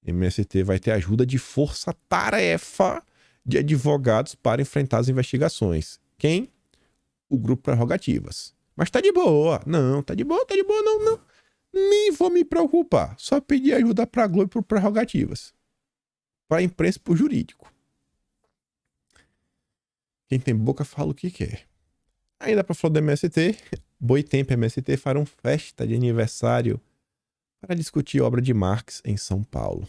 MST vai ter ajuda de força-tarefa de advogados para enfrentar as investigações. Quem? O grupo Prerrogativas. Mas tá de boa. Não, tá de boa, não. Nem vou me preocupar. Só pedir ajuda pra Globo e pro Prerrogativas. Pra imprensa e pro jurídico. Quem tem boca fala o que quer. Ainda pra falar do MST, Boitempo e MST farão festa de aniversário para discutir obra de Marx em São Paulo.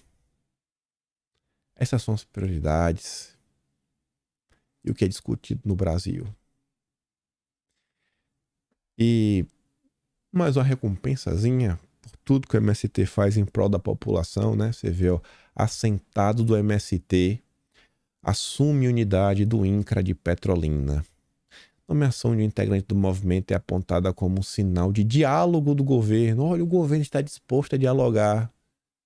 Essas são as prioridades e o que é discutido no Brasil. E mais uma recompensazinha por tudo que o MST faz em prol da população, né? Você vê, ó, assentado do MST assume unidade do INCRA de Petrolina. Nomeação de um integrante do movimento é apontada como um sinal de diálogo do governo. Olha, o governo está disposto a dialogar.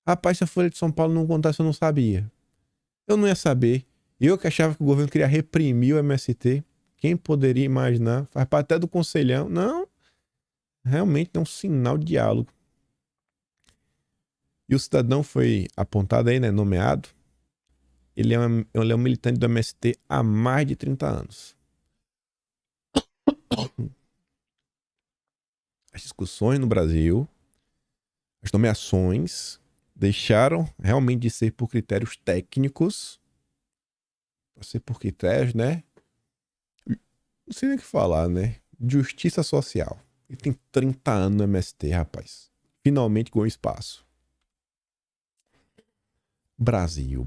Rapaz, se a Folha de São Paulo não contasse, eu não sabia. Eu não ia saber. Eu que achava que o governo queria reprimir o MST. Quem poderia imaginar? Faz parte até do conselhão. Não. Realmente é um sinal de diálogo. E o cidadão foi apontado aí, né? Nomeado. Ele é um militante do MST há mais de 30 anos. As discussões no Brasil, as nomeações, deixaram realmente de ser por critérios técnicos, para ser por critérios, né? Não sei nem o que falar, né? Justiça social. Ele tem 30 anos no MST, rapaz. Finalmente ganhou espaço. Brasil.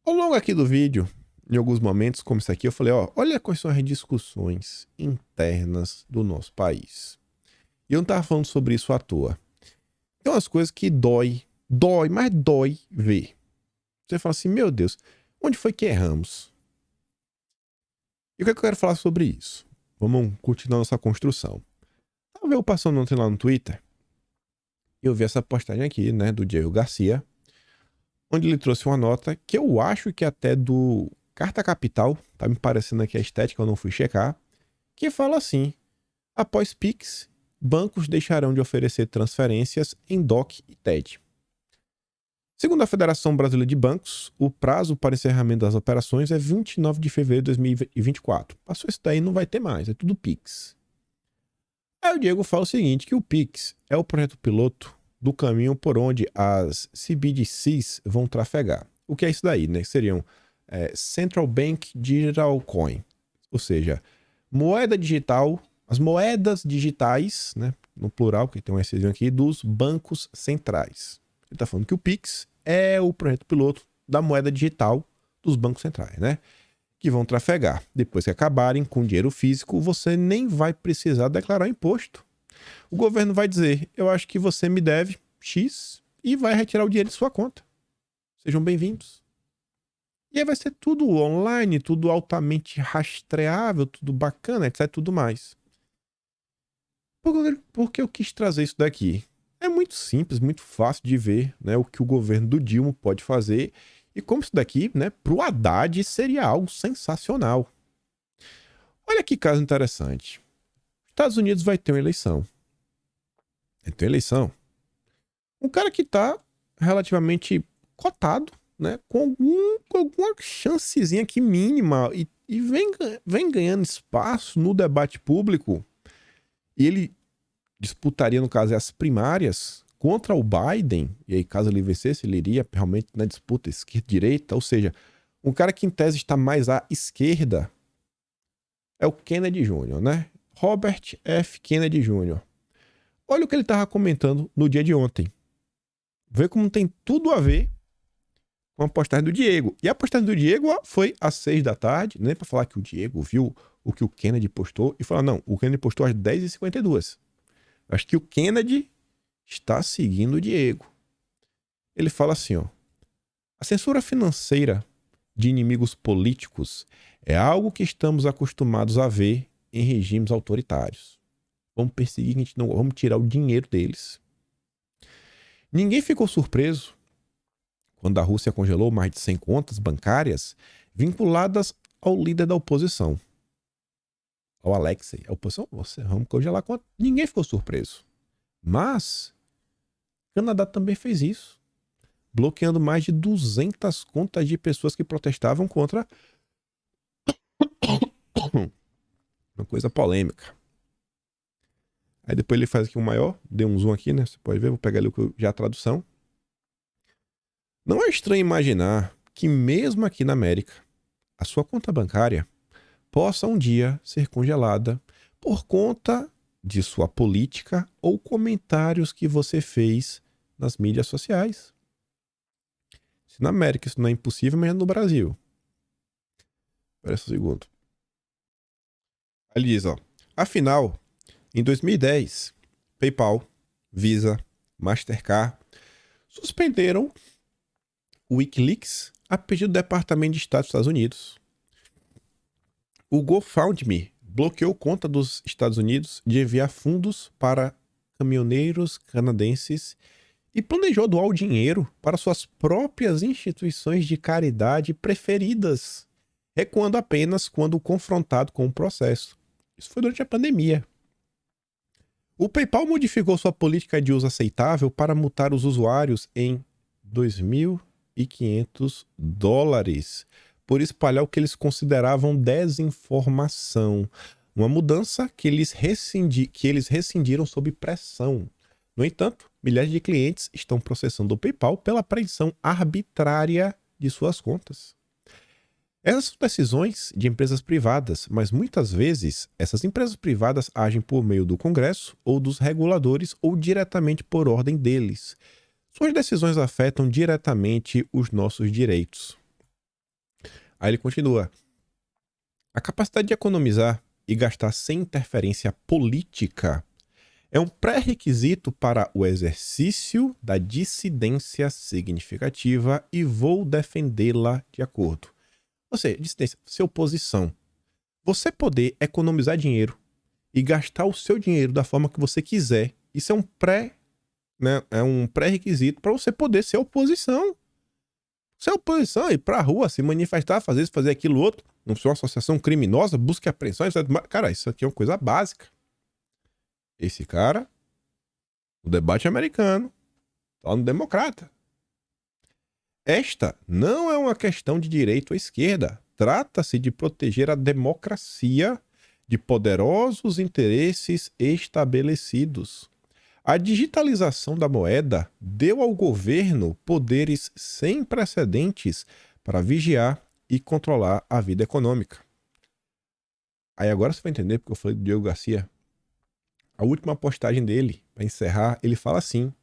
Ao longo aqui do vídeo, em alguns momentos, como isso aqui, eu falei, ó, olha quais são as discussões internas do nosso país. E eu não tava falando sobre isso à toa. Tem umas coisas que dói ver. Você fala assim, meu Deus, onde foi que erramos? E o que é que eu quero falar sobre isso? Vamos continuar nossa construção. Tava eu passando ontem lá no Twitter e eu vi essa postagem aqui, né, do Diego Garcia, onde ele trouxe uma nota que eu acho que até do Carta Capital, tá me parecendo aqui a estética, eu não fui checar, que fala assim, após Pix, bancos deixarão de oferecer transferências em DOC e TED. Segundo a Federação Brasileira de Bancos, o prazo para encerramento das operações é 29 de fevereiro de 2024. Passou isso daí, não vai ter mais, é tudo Pix. Aí o Diego fala o seguinte, que o Pix é o projeto piloto do caminho por onde as CBDCs vão trafegar. O que é isso daí, né? Seriam Central Bank Digital Coin, ou seja, moeda digital, as moedas digitais, né, no plural, que tem um Szinho aqui, dos bancos centrais. Ele está falando que o Pix é o projeto piloto da moeda digital dos bancos centrais, né? Que vão trafegar. Depois que acabarem com dinheiro físico, você nem vai precisar declarar imposto. O governo vai dizer, eu acho que você me deve X e vai retirar o dinheiro de sua conta. Sejam bem-vindos. E aí vai ser tudo online, tudo altamente rastreável, tudo bacana, etc, tudo mais. Por que eu quis trazer isso daqui? É muito simples, muito fácil de ver, né, o que o governo do Dilma pode fazer e como isso daqui, né, pro Haddad seria algo sensacional. Olha que caso interessante. Estados Unidos vai ter uma eleição. Vai ter uma eleição. Um cara que tá relativamente cotado, né, com alguma chancezinha aqui mínima e vem ganhando espaço no debate público. E ele disputaria, no caso, as primárias contra o Biden, e aí caso ele vencesse, ele iria realmente na disputa esquerda-direita, ou seja, um cara que em tese está mais à esquerda é o Kennedy Jr., né? Robert F. Kennedy Jr. Olha o que ele estava comentando no dia de ontem. Vê como tem tudo a ver com a postagem do Diego. E a postagem do Diego foi às 6 da tarde, nem para falar que o Diego viu o que o Kennedy postou e falar, não, o Kennedy postou às 10h52. Acho que o Kennedy está seguindo o Diego. Ele fala assim, ó, a censura financeira de inimigos políticos é algo que estamos acostumados a ver em regimes autoritários. Vamos perseguir, a gente não, vamos tirar o dinheiro deles. Ninguém ficou surpreso quando a Rússia congelou mais de 100 contas bancárias vinculadas ao líder da oposição, ao Alexei. A oposição, vamos congelar a conta. Ninguém ficou surpreso. Mas o Canadá também fez isso, bloqueando mais de 200 contas de pessoas que protestavam contra uma coisa polêmica. Aí depois ele faz aqui um maior, deu um zoom aqui, né? Você pode ver, vou pegar ali já a tradução. Não é estranho imaginar que mesmo aqui na América, a sua conta bancária possa um dia ser congelada por conta de sua política ou comentários que você fez nas mídias sociais. Se na América isso não é impossível, mas é no Brasil. Espera um segundo. Ele diz, ó, afinal, em 2010, PayPal, Visa, Mastercard suspenderam o Wikileaks a pedido do Departamento de Estado dos Estados Unidos. O GoFundMe bloqueou conta dos Estados Unidos de enviar fundos para caminhoneiros canadenses e planejou doar o dinheiro para suas próprias instituições de caridade preferidas, recuando apenas quando confrontado com o processo. Isso foi durante a pandemia. O PayPal modificou sua política de uso aceitável para multar os usuários em $2.500 por espalhar o que eles consideravam desinformação. Uma mudança que eles rescindiram sob pressão. No entanto, milhares de clientes estão processando o PayPal pela apreensão arbitrária de suas contas. Essas são decisões de empresas privadas, mas muitas vezes essas empresas privadas agem por meio do Congresso ou dos reguladores ou diretamente por ordem deles. Suas decisões afetam diretamente os nossos direitos. Aí ele continua. A capacidade de economizar e gastar sem interferência política é um pré-requisito para o exercício da dissidência significativa e vou defendê-la de acordo. Ou seja, dissidência, ser oposição. Você poder economizar dinheiro e gastar o seu dinheiro da forma que você quiser, isso é um pré-requisito para você poder ser oposição. Ser oposição, ir pra rua, se manifestar, fazer isso, fazer aquilo outro, não ser uma associação criminosa, busca apreensão, etc. Cara, isso aqui é uma coisa básica. Esse cara, o debate americano, tá no Democrata. Esta não é uma questão de direita ou esquerda. Trata-se de proteger a democracia de poderosos interesses estabelecidos. A digitalização da moeda deu ao governo poderes sem precedentes para vigiar e controlar a vida econômica. Aí agora você vai entender porque eu falei do Diego Garcia. A última postagem dele, para encerrar, ele fala assim: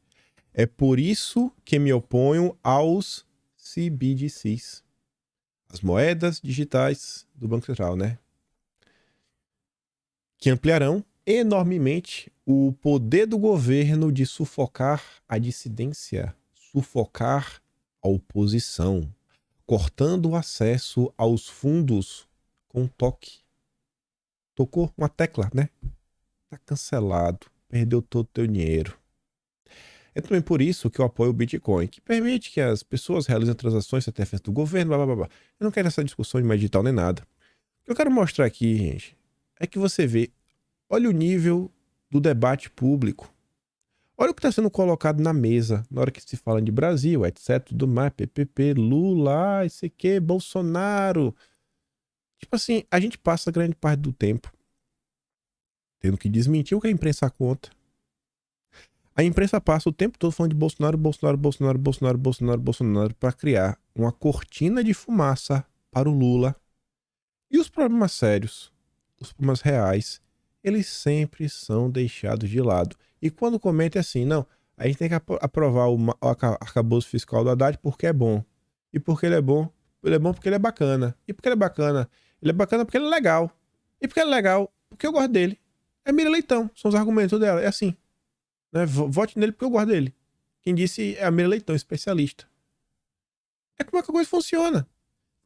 é por isso que me oponho aos CBDCs, as moedas digitais do Banco Central, né? Que ampliarão enormemente o poder do governo de sufocar a dissidência, sufocar a oposição, cortando o acesso aos fundos com um toque. Tocou uma tecla, né? Tá cancelado, perdeu todo o teu dinheiro. É também por isso que eu apoio o Bitcoin, que permite que as pessoas realizem transações sem ter do governo, blá, blá, blá. Eu não quero essa discussão de mais digital nem nada. O que eu quero mostrar aqui, gente, é que você vê, olha o nível do debate público. Olha o que está sendo colocado na mesa na hora que se fala de Brasil, etc, tudo mais, PPP, Lula, esse aqui, Bolsonaro. Tipo assim, a gente passa grande parte do tempo tendo que desmentir o que a imprensa conta. A imprensa passa o tempo todo falando de Bolsonaro, Bolsonaro, Bolsonaro, Bolsonaro, Bolsonaro, Bolsonaro, para criar uma cortina de fumaça para o Lula. E os problemas sérios, os problemas reais, eles sempre são deixados de lado. E quando comenta é assim, não, a gente tem que aprovar o arcabouço fiscal do Haddad porque é bom. E porque ele é bom porque ele é bacana. E porque ele é bacana? Ele é bacana porque ele é legal. E porque ele é legal porque eu gosto dele. É Mira Leitão, são os argumentos dela, é assim. Né? Vote nele porque eu gosto dele. Quem disse é a Mira Leitão, especialista. É como é que a coisa funciona.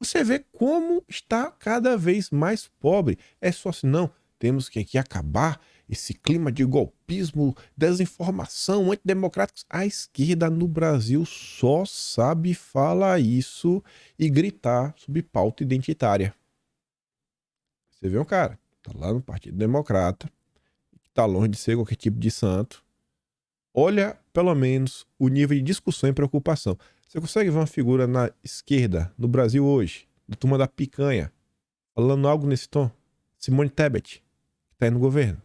Você vê como está cada vez mais pobre. É só assim, não, temos que aqui acabar esse clima de golpismo, desinformação, antidemocráticos. A esquerda no Brasil só sabe falar isso e gritar sobre pauta identitária. Você vê um cara, tá lá no Partido Democrata, que tá longe de ser qualquer tipo de santo. Olha, pelo menos, o nível de discussão e preocupação. Você consegue ver uma figura na esquerda, no Brasil hoje, da turma da picanha, falando algo nesse tom? Simone Tebet, que está aí no governo.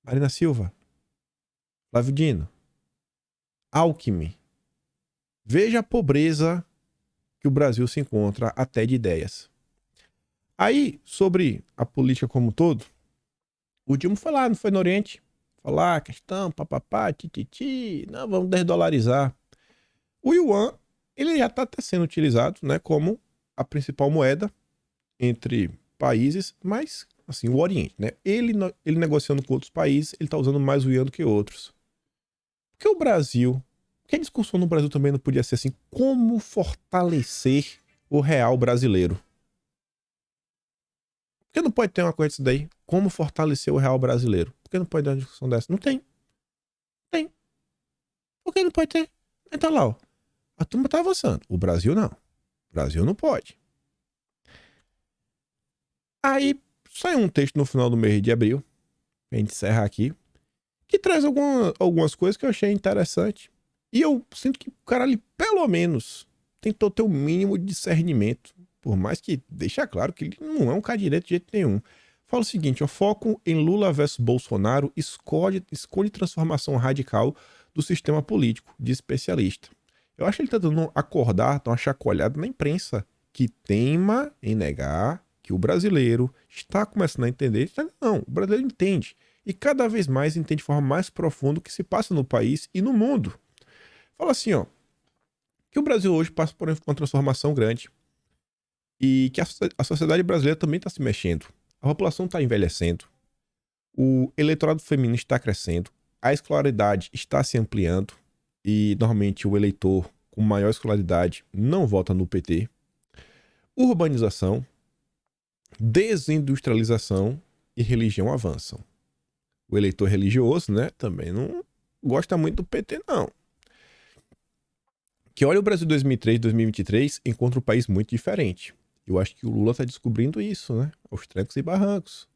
Marina Silva. Flávio Dino. Alckmin. Veja a pobreza que o Brasil se encontra até de ideias. Aí, sobre a política como um todo, o Dilma foi lá, não foi no Oriente? Falar questão, papapá, tititi, não, vamos desdolarizar. O Yuan, ele já está sendo utilizado, né, como a principal moeda entre países, mas, assim, o Oriente, né? Ele negociando com outros países, ele está usando mais o Yuan do que outros. Porque o Brasil, porque a discussão no Brasil também não podia ser assim, como fortalecer o real brasileiro? Por que não pode ter uma coisa disso daí? Como fortalecer o real brasileiro? Por que não pode ter uma discussão dessa? Não tem. Tem. Por que não pode ter? Então lá, ó. A turma tá avançando. O Brasil não. O Brasil não pode. Aí saiu um texto no final do mês de abril, pra gente encerrar aqui, que traz algumas coisas que eu achei interessante. E eu sinto que o cara ali, pelo menos, tentou ter o mínimo de discernimento. Por mais que deixa claro que ele não é um cara direito de jeito nenhum. Fala o seguinte, ó, foco em Lula versus Bolsonaro escolhe transformação radical do sistema político, de especialista. Eu acho que ele tá dando acordar, tá uma chacoalhada na imprensa, que teima em negar que o brasileiro está começando a entender. Não, o brasileiro entende. E cada vez mais entende de forma mais profunda o que se passa no país e no mundo. Fala assim, ó, que o Brasil hoje passa por uma transformação grande e que a sociedade brasileira também está se mexendo. A população está envelhecendo, o eleitorado feminino está crescendo, a escolaridade está se ampliando e normalmente o eleitor com maior escolaridade não vota no PT. Urbanização, desindustrialização e religião avançam. O eleitor religioso, né, também não gosta muito do PT, não. Que olha o Brasil 2003, 2023, encontra um país muito diferente. Eu acho que o Lula está descobrindo isso, né, aos trancos e barrancos.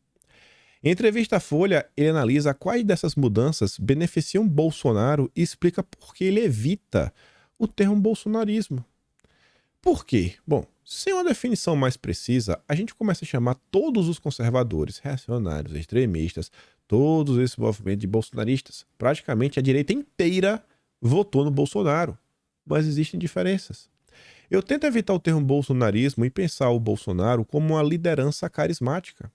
Em entrevista à Folha, ele analisa quais dessas mudanças beneficiam Bolsonaro e explica por que ele evita o termo bolsonarismo. Por quê? Bom, sem uma definição mais precisa, a gente começa a chamar todos os conservadores, reacionários, extremistas, todos esses movimentos de bolsonaristas. Praticamente a direita inteira votou no Bolsonaro, mas existem diferenças. Eu tento evitar o termo bolsonarismo e pensar o Bolsonaro como uma liderança carismática.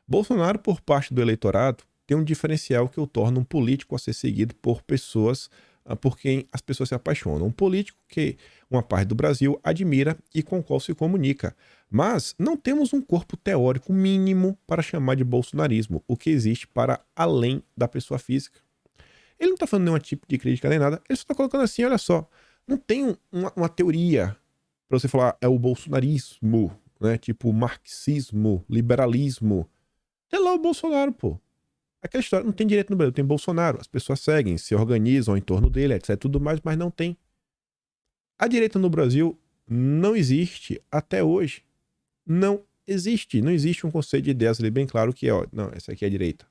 Bolsonaro, por parte do eleitorado, tem um diferencial que o torna um político a ser seguido por pessoas por quem as pessoas se apaixonam. Um político que uma parte do Brasil admira e com o qual se comunica. Mas não temos um corpo teórico mínimo para chamar de bolsonarismo, o que existe para além da pessoa física. Ele não está falando nenhum tipo de crítica nem nada, ele só está colocando assim, olha só, não tem uma teoria para você falar é o bolsonarismo, né? Tipo marxismo, liberalismo. Tem lá o Bolsonaro, pô. Aquela história, não tem direito no Brasil, tem Bolsonaro. As pessoas seguem, se organizam em torno dele, etc. Tudo mais, mas não tem. A direita no Brasil não existe até hoje. Não existe. Não existe um conceito de ideias ali bem claro que é, ó, não, essa aqui é a direita.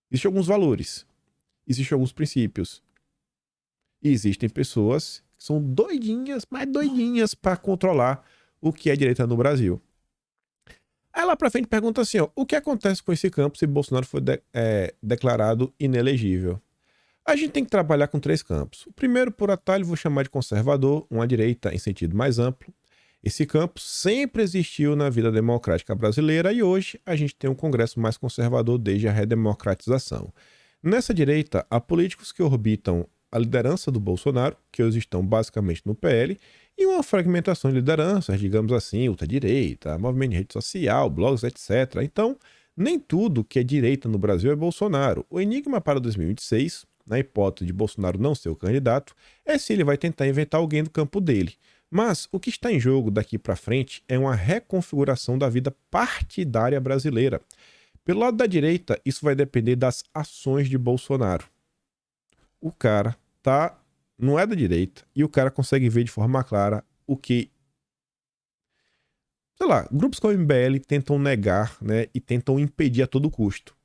Existem alguns valores. Existem alguns princípios. E existem pessoas que são doidinhas, mais doidinhas para controlar o que é direita no Brasil. Aí lá pra frente pergunta assim, ó, o que acontece com esse campo se Bolsonaro for declarado inelegível? A gente tem que trabalhar com 3 campos. O primeiro, por atalho, vou chamar de conservador, uma direita em sentido mais amplo. Esse campo sempre existiu na vida democrática brasileira e hoje a gente tem um Congresso mais conservador desde a redemocratização. Nessa direita, há políticos que orbitam a liderança do Bolsonaro, que hoje estão basicamente no PL, e uma fragmentação de lideranças, digamos assim, ultradireita, movimento de rede social, blogs, etc. Então, nem tudo que é direita no Brasil é Bolsonaro. O enigma para 2026, na hipótese de Bolsonaro não ser o candidato, é se ele vai tentar inventar alguém do campo dele. Mas o que está em jogo daqui para frente é uma reconfiguração da vida partidária brasileira. Pelo lado da direita, isso vai depender das ações de Bolsonaro. O cara não é da direita e o cara consegue ver de forma clara o que, sei lá, grupos como o MBL tentam negar, né, e tentam impedir a todo custo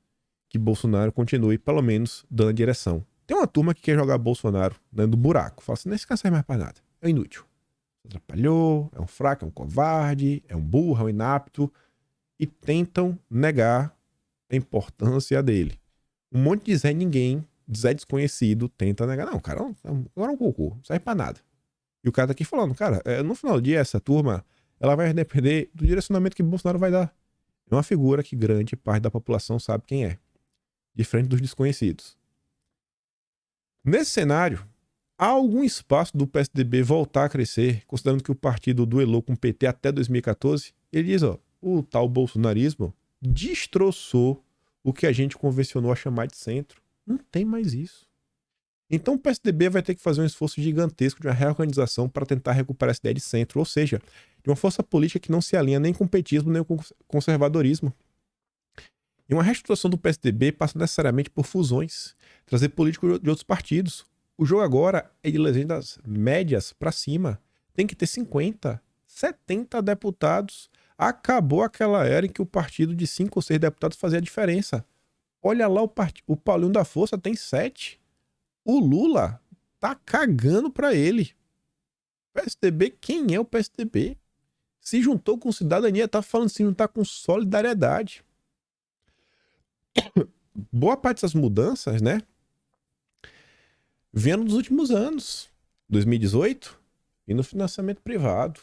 que Bolsonaro continue, pelo menos, dando a direção. Tem uma turma que quer jogar Bolsonaro dentro do buraco. Fala assim, nesse cara serve mais pra nada. É um inútil. Atrapalhou, é um fraco, é um covarde, é um burro, é um inapto. E tentam negar a importância dele. Um monte de Zé Ninguém, Zé Desconhecido, tenta negar. Não, cara, agora é um cocô, não serve pra nada. E o cara tá aqui falando, cara, no final do dia, essa turma, ela vai depender do direcionamento que Bolsonaro vai dar. É uma figura que grande parte da população sabe quem é. Diferente dos desconhecidos. Nesse cenário, há algum espaço do PSDB voltar a crescer, considerando que o partido duelou com o PT até 2014? Ele diz, ó, o tal bolsonarismo destroçou o que a gente convencionou a chamar de centro. Não tem mais isso. Então o PSDB vai ter que fazer um esforço gigantesco de uma reorganização para tentar recuperar essa ideia de centro, ou seja, de uma força política que não se alinha nem com o petismo nem com o conservadorismo. E uma reestruturação do PSDB passa necessariamente por fusões, trazer políticos de outros partidos. O jogo agora é de legendas médias para cima. Tem que ter 50, 70 deputados. Acabou aquela era em que o partido de 5 ou 6 deputados fazia a diferença. Olha lá, o Paulinho da Força tem 7. O Lula tá cagando para ele. PSDB, quem é o PSDB? Se juntou com Cidadania, tá falando assim, não tá com solidariedade. Boa parte dessas mudanças, né, vendo nos últimos anos. 2018, e no financiamento privado.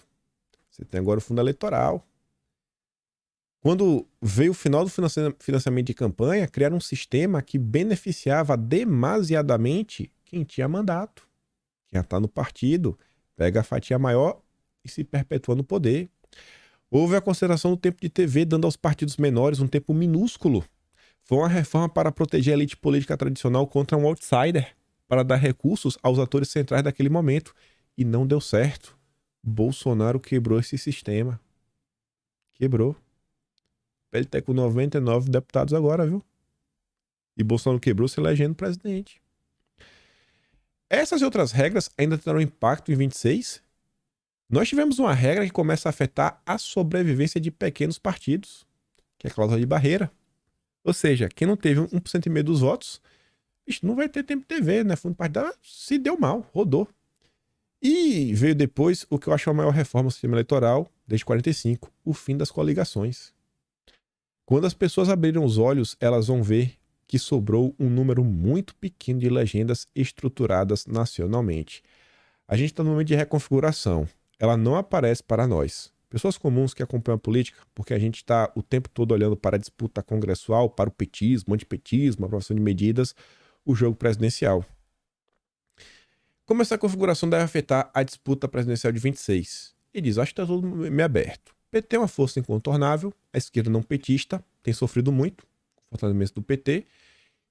Você tem agora o fundo eleitoral. Quando veio o final do financiamento de campanha, criaram um sistema que beneficiava demasiadamente quem tinha mandato. Quem já está no partido, pega a fatia maior e se perpetua no poder. Houve a consideração do tempo de TV, dando aos partidos menores um tempo minúsculo. Foi uma reforma para proteger a elite política tradicional contra um outsider, para dar recursos aos atores centrais daquele momento. E não deu certo. Bolsonaro quebrou esse sistema. Quebrou. Ele tá com 99 deputados agora, viu? E Bolsonaro quebrou se elegendo presidente. Essas e outras regras ainda terão impacto em 26. Nós tivemos uma regra que começa a afetar a sobrevivência de pequenos partidos, que é a cláusula de barreira. Ou seja, quem não teve 1,5% dos votos, não vai ter tempo de TV, né? Fundo partidário se deu mal, rodou. E veio depois o que eu acho a maior reforma do sistema eleitoral desde 45, o fim das coligações. Quando as pessoas abrirem os olhos, elas vão ver que sobrou um número muito pequeno de legendas estruturadas nacionalmente. A gente está no momento de reconfiguração. Ela não aparece para nós, pessoas comuns que acompanham a política, porque a gente está o tempo todo olhando para a disputa congressual, para o petismo, antipetismo, a aprovação de medidas, o jogo presidencial. Como essa configuração deve afetar a disputa presidencial de 26? Ele diz, acho que está tudo meio aberto. PT é uma força incontornável, a esquerda não petista tem sofrido muito com o fortalecimento do PT,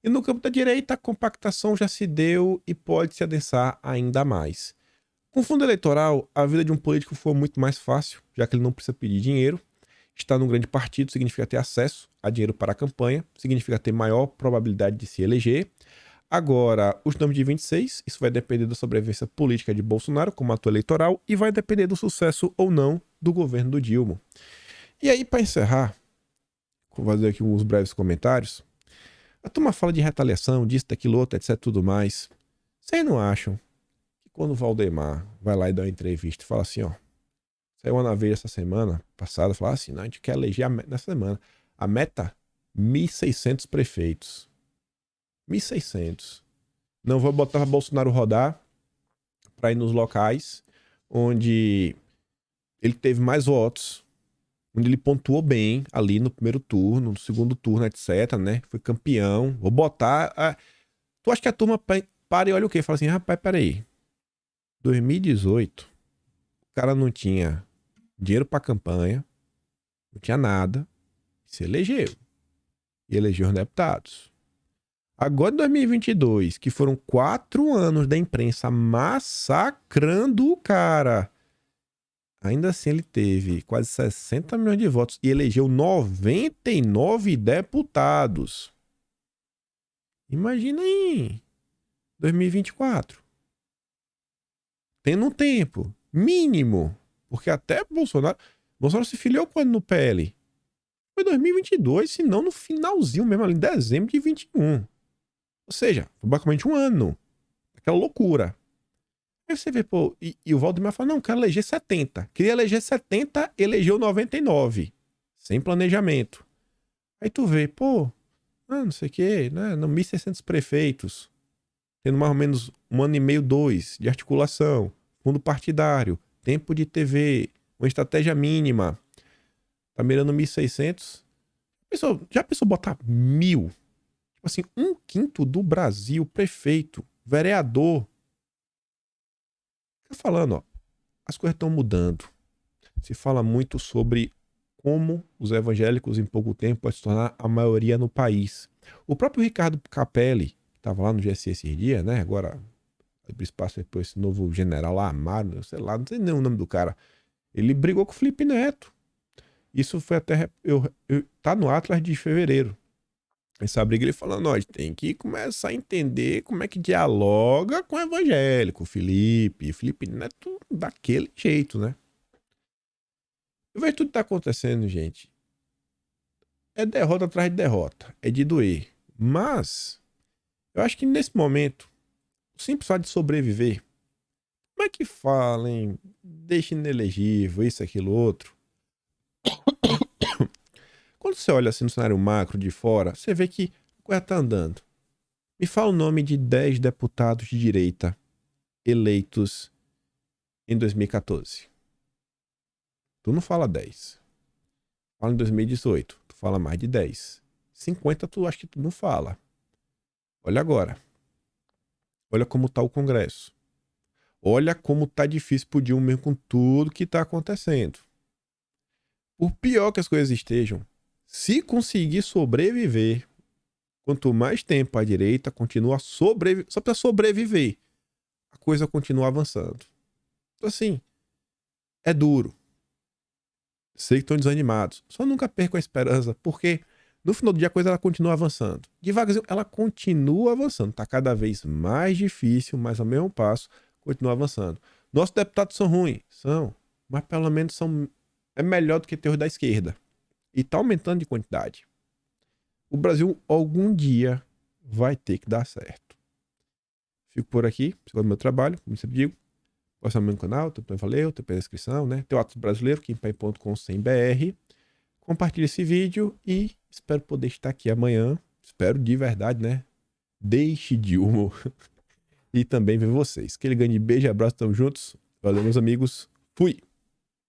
e no campo da direita a compactação já se deu e pode se adensar ainda mais. Com fundo eleitoral, a vida de um político foi muito mais fácil, já que ele não precisa pedir dinheiro. Estar num grande partido significa ter acesso a dinheiro para a campanha, significa ter maior probabilidade de se eleger. Agora, os nomes de 26, isso vai depender da sobrevivência política de Bolsonaro como ator eleitoral e vai depender do sucesso ou não do governo do Dilma. E aí, para encerrar, vou fazer aqui uns breves comentários. A turma fala de retaliação, disso, daquilo, outro, etc, tudo mais. Vocês não acham que quando o Valdemar vai lá e dá uma entrevista e fala assim, ó, saiu uma vez essa semana passada, falou assim, não, a gente quer eleger nessa semana. A meta, 1.600 prefeitos. 1.600. Não vou botar Bolsonaro rodar para ir nos locais onde ele teve mais votos, onde ele pontuou bem ali no primeiro turno, no segundo turno, etc, né? Foi campeão. Vou botar... Tu acha que a turma para e olha o quê? Fala assim, rapaz, peraí. 2018, o cara não tinha dinheiro pra campanha, não tinha nada, se elegeu. E elegeu os deputados. Agora em 2022, que foram 4 anos da imprensa massacrando o cara, ainda assim ele teve quase 60 milhões de votos e elegeu 99 deputados. Imagina aí, 2024. Tendo um tempo mínimo, porque até Bolsonaro se filiou quando no PL? Foi 2022, se não no finalzinho mesmo, ali em dezembro de 21. Ou seja, foi basicamente um ano. Aquela loucura. Aí você vê, pô, e o Valdemar fala, não, quero eleger 70. Queria eleger 70, elegeu 99. Sem planejamento. Aí tu vê, pô, não sei o quê, né? 1.600 prefeitos. Tendo mais ou menos 1 ano e meio, 2 de articulação. Fundo partidário. Tempo de TV. Uma estratégia mínima. Tá mirando 1.600. Já pensou botar 1.000? Tipo assim, 1/5 do Brasil, prefeito, vereador. Fica falando, ó, as coisas estão mudando. Se fala muito sobre como os evangélicos em pouco tempo podem se tornar a maioria no país. O próprio Ricardo Capelli, que estava lá no GSI esses dias, né? Agora, abriu espaço por esse novo general lá, Amaro, sei lá, não sei nem o nome do cara. Ele brigou com o Felipe Neto. Isso foi até... tá no Atlas de fevereiro. Essa briga ele falando, nós tem que começar a entender como é que dialoga com o evangélico, o Felipe Neto daquele jeito, né? Eu vejo tudo que tá acontecendo, gente. É derrota atrás de derrota, é de doer. Mas, eu acho que nesse momento, o simples fato de sobreviver, como é que fala, hein? Deixa inelegível, isso, aquilo, outro. Quando você olha assim no cenário macro de fora, você vê que a coisa tá andando. Me fala o nome de 10 deputados de direita eleitos em 2014. Tu não fala 10. Fala em 2018. Tu fala mais de 10. 50 tu acha que tu não fala. Olha agora. Olha como tá o Congresso. Olha como tá difícil pro Dilma mesmo com tudo que tá acontecendo. Por pior que as coisas estejam, se conseguir sobreviver, quanto mais tempo a direita continua só para sobreviver, a coisa continua avançando. Então assim, é duro. Sei que estão desanimados. Só nunca percam a esperança, porque no final do dia a coisa ela continua avançando. Devagarzinho, ela continua avançando. Tá cada vez mais difícil, mas ao mesmo passo, continua avançando. Nossos deputados são ruins? São. Mas pelo menos são... é melhor do que ter os da esquerda. E tá aumentando de quantidade. O Brasil algum dia vai ter que dar certo. Fico por aqui. Se gosta do meu trabalho, como sempre digo, gosta do meu canal, também valeu, tem a descrição, né? Tem o Atos Brasileiro, kimpai.com.br. Compartilhe esse vídeo e espero poder estar aqui amanhã. Espero de verdade, né? Deixe de humor. E também ver vocês. Aquele grande beijo e abraço, tamo juntos. Valeu, meus amigos. Fui!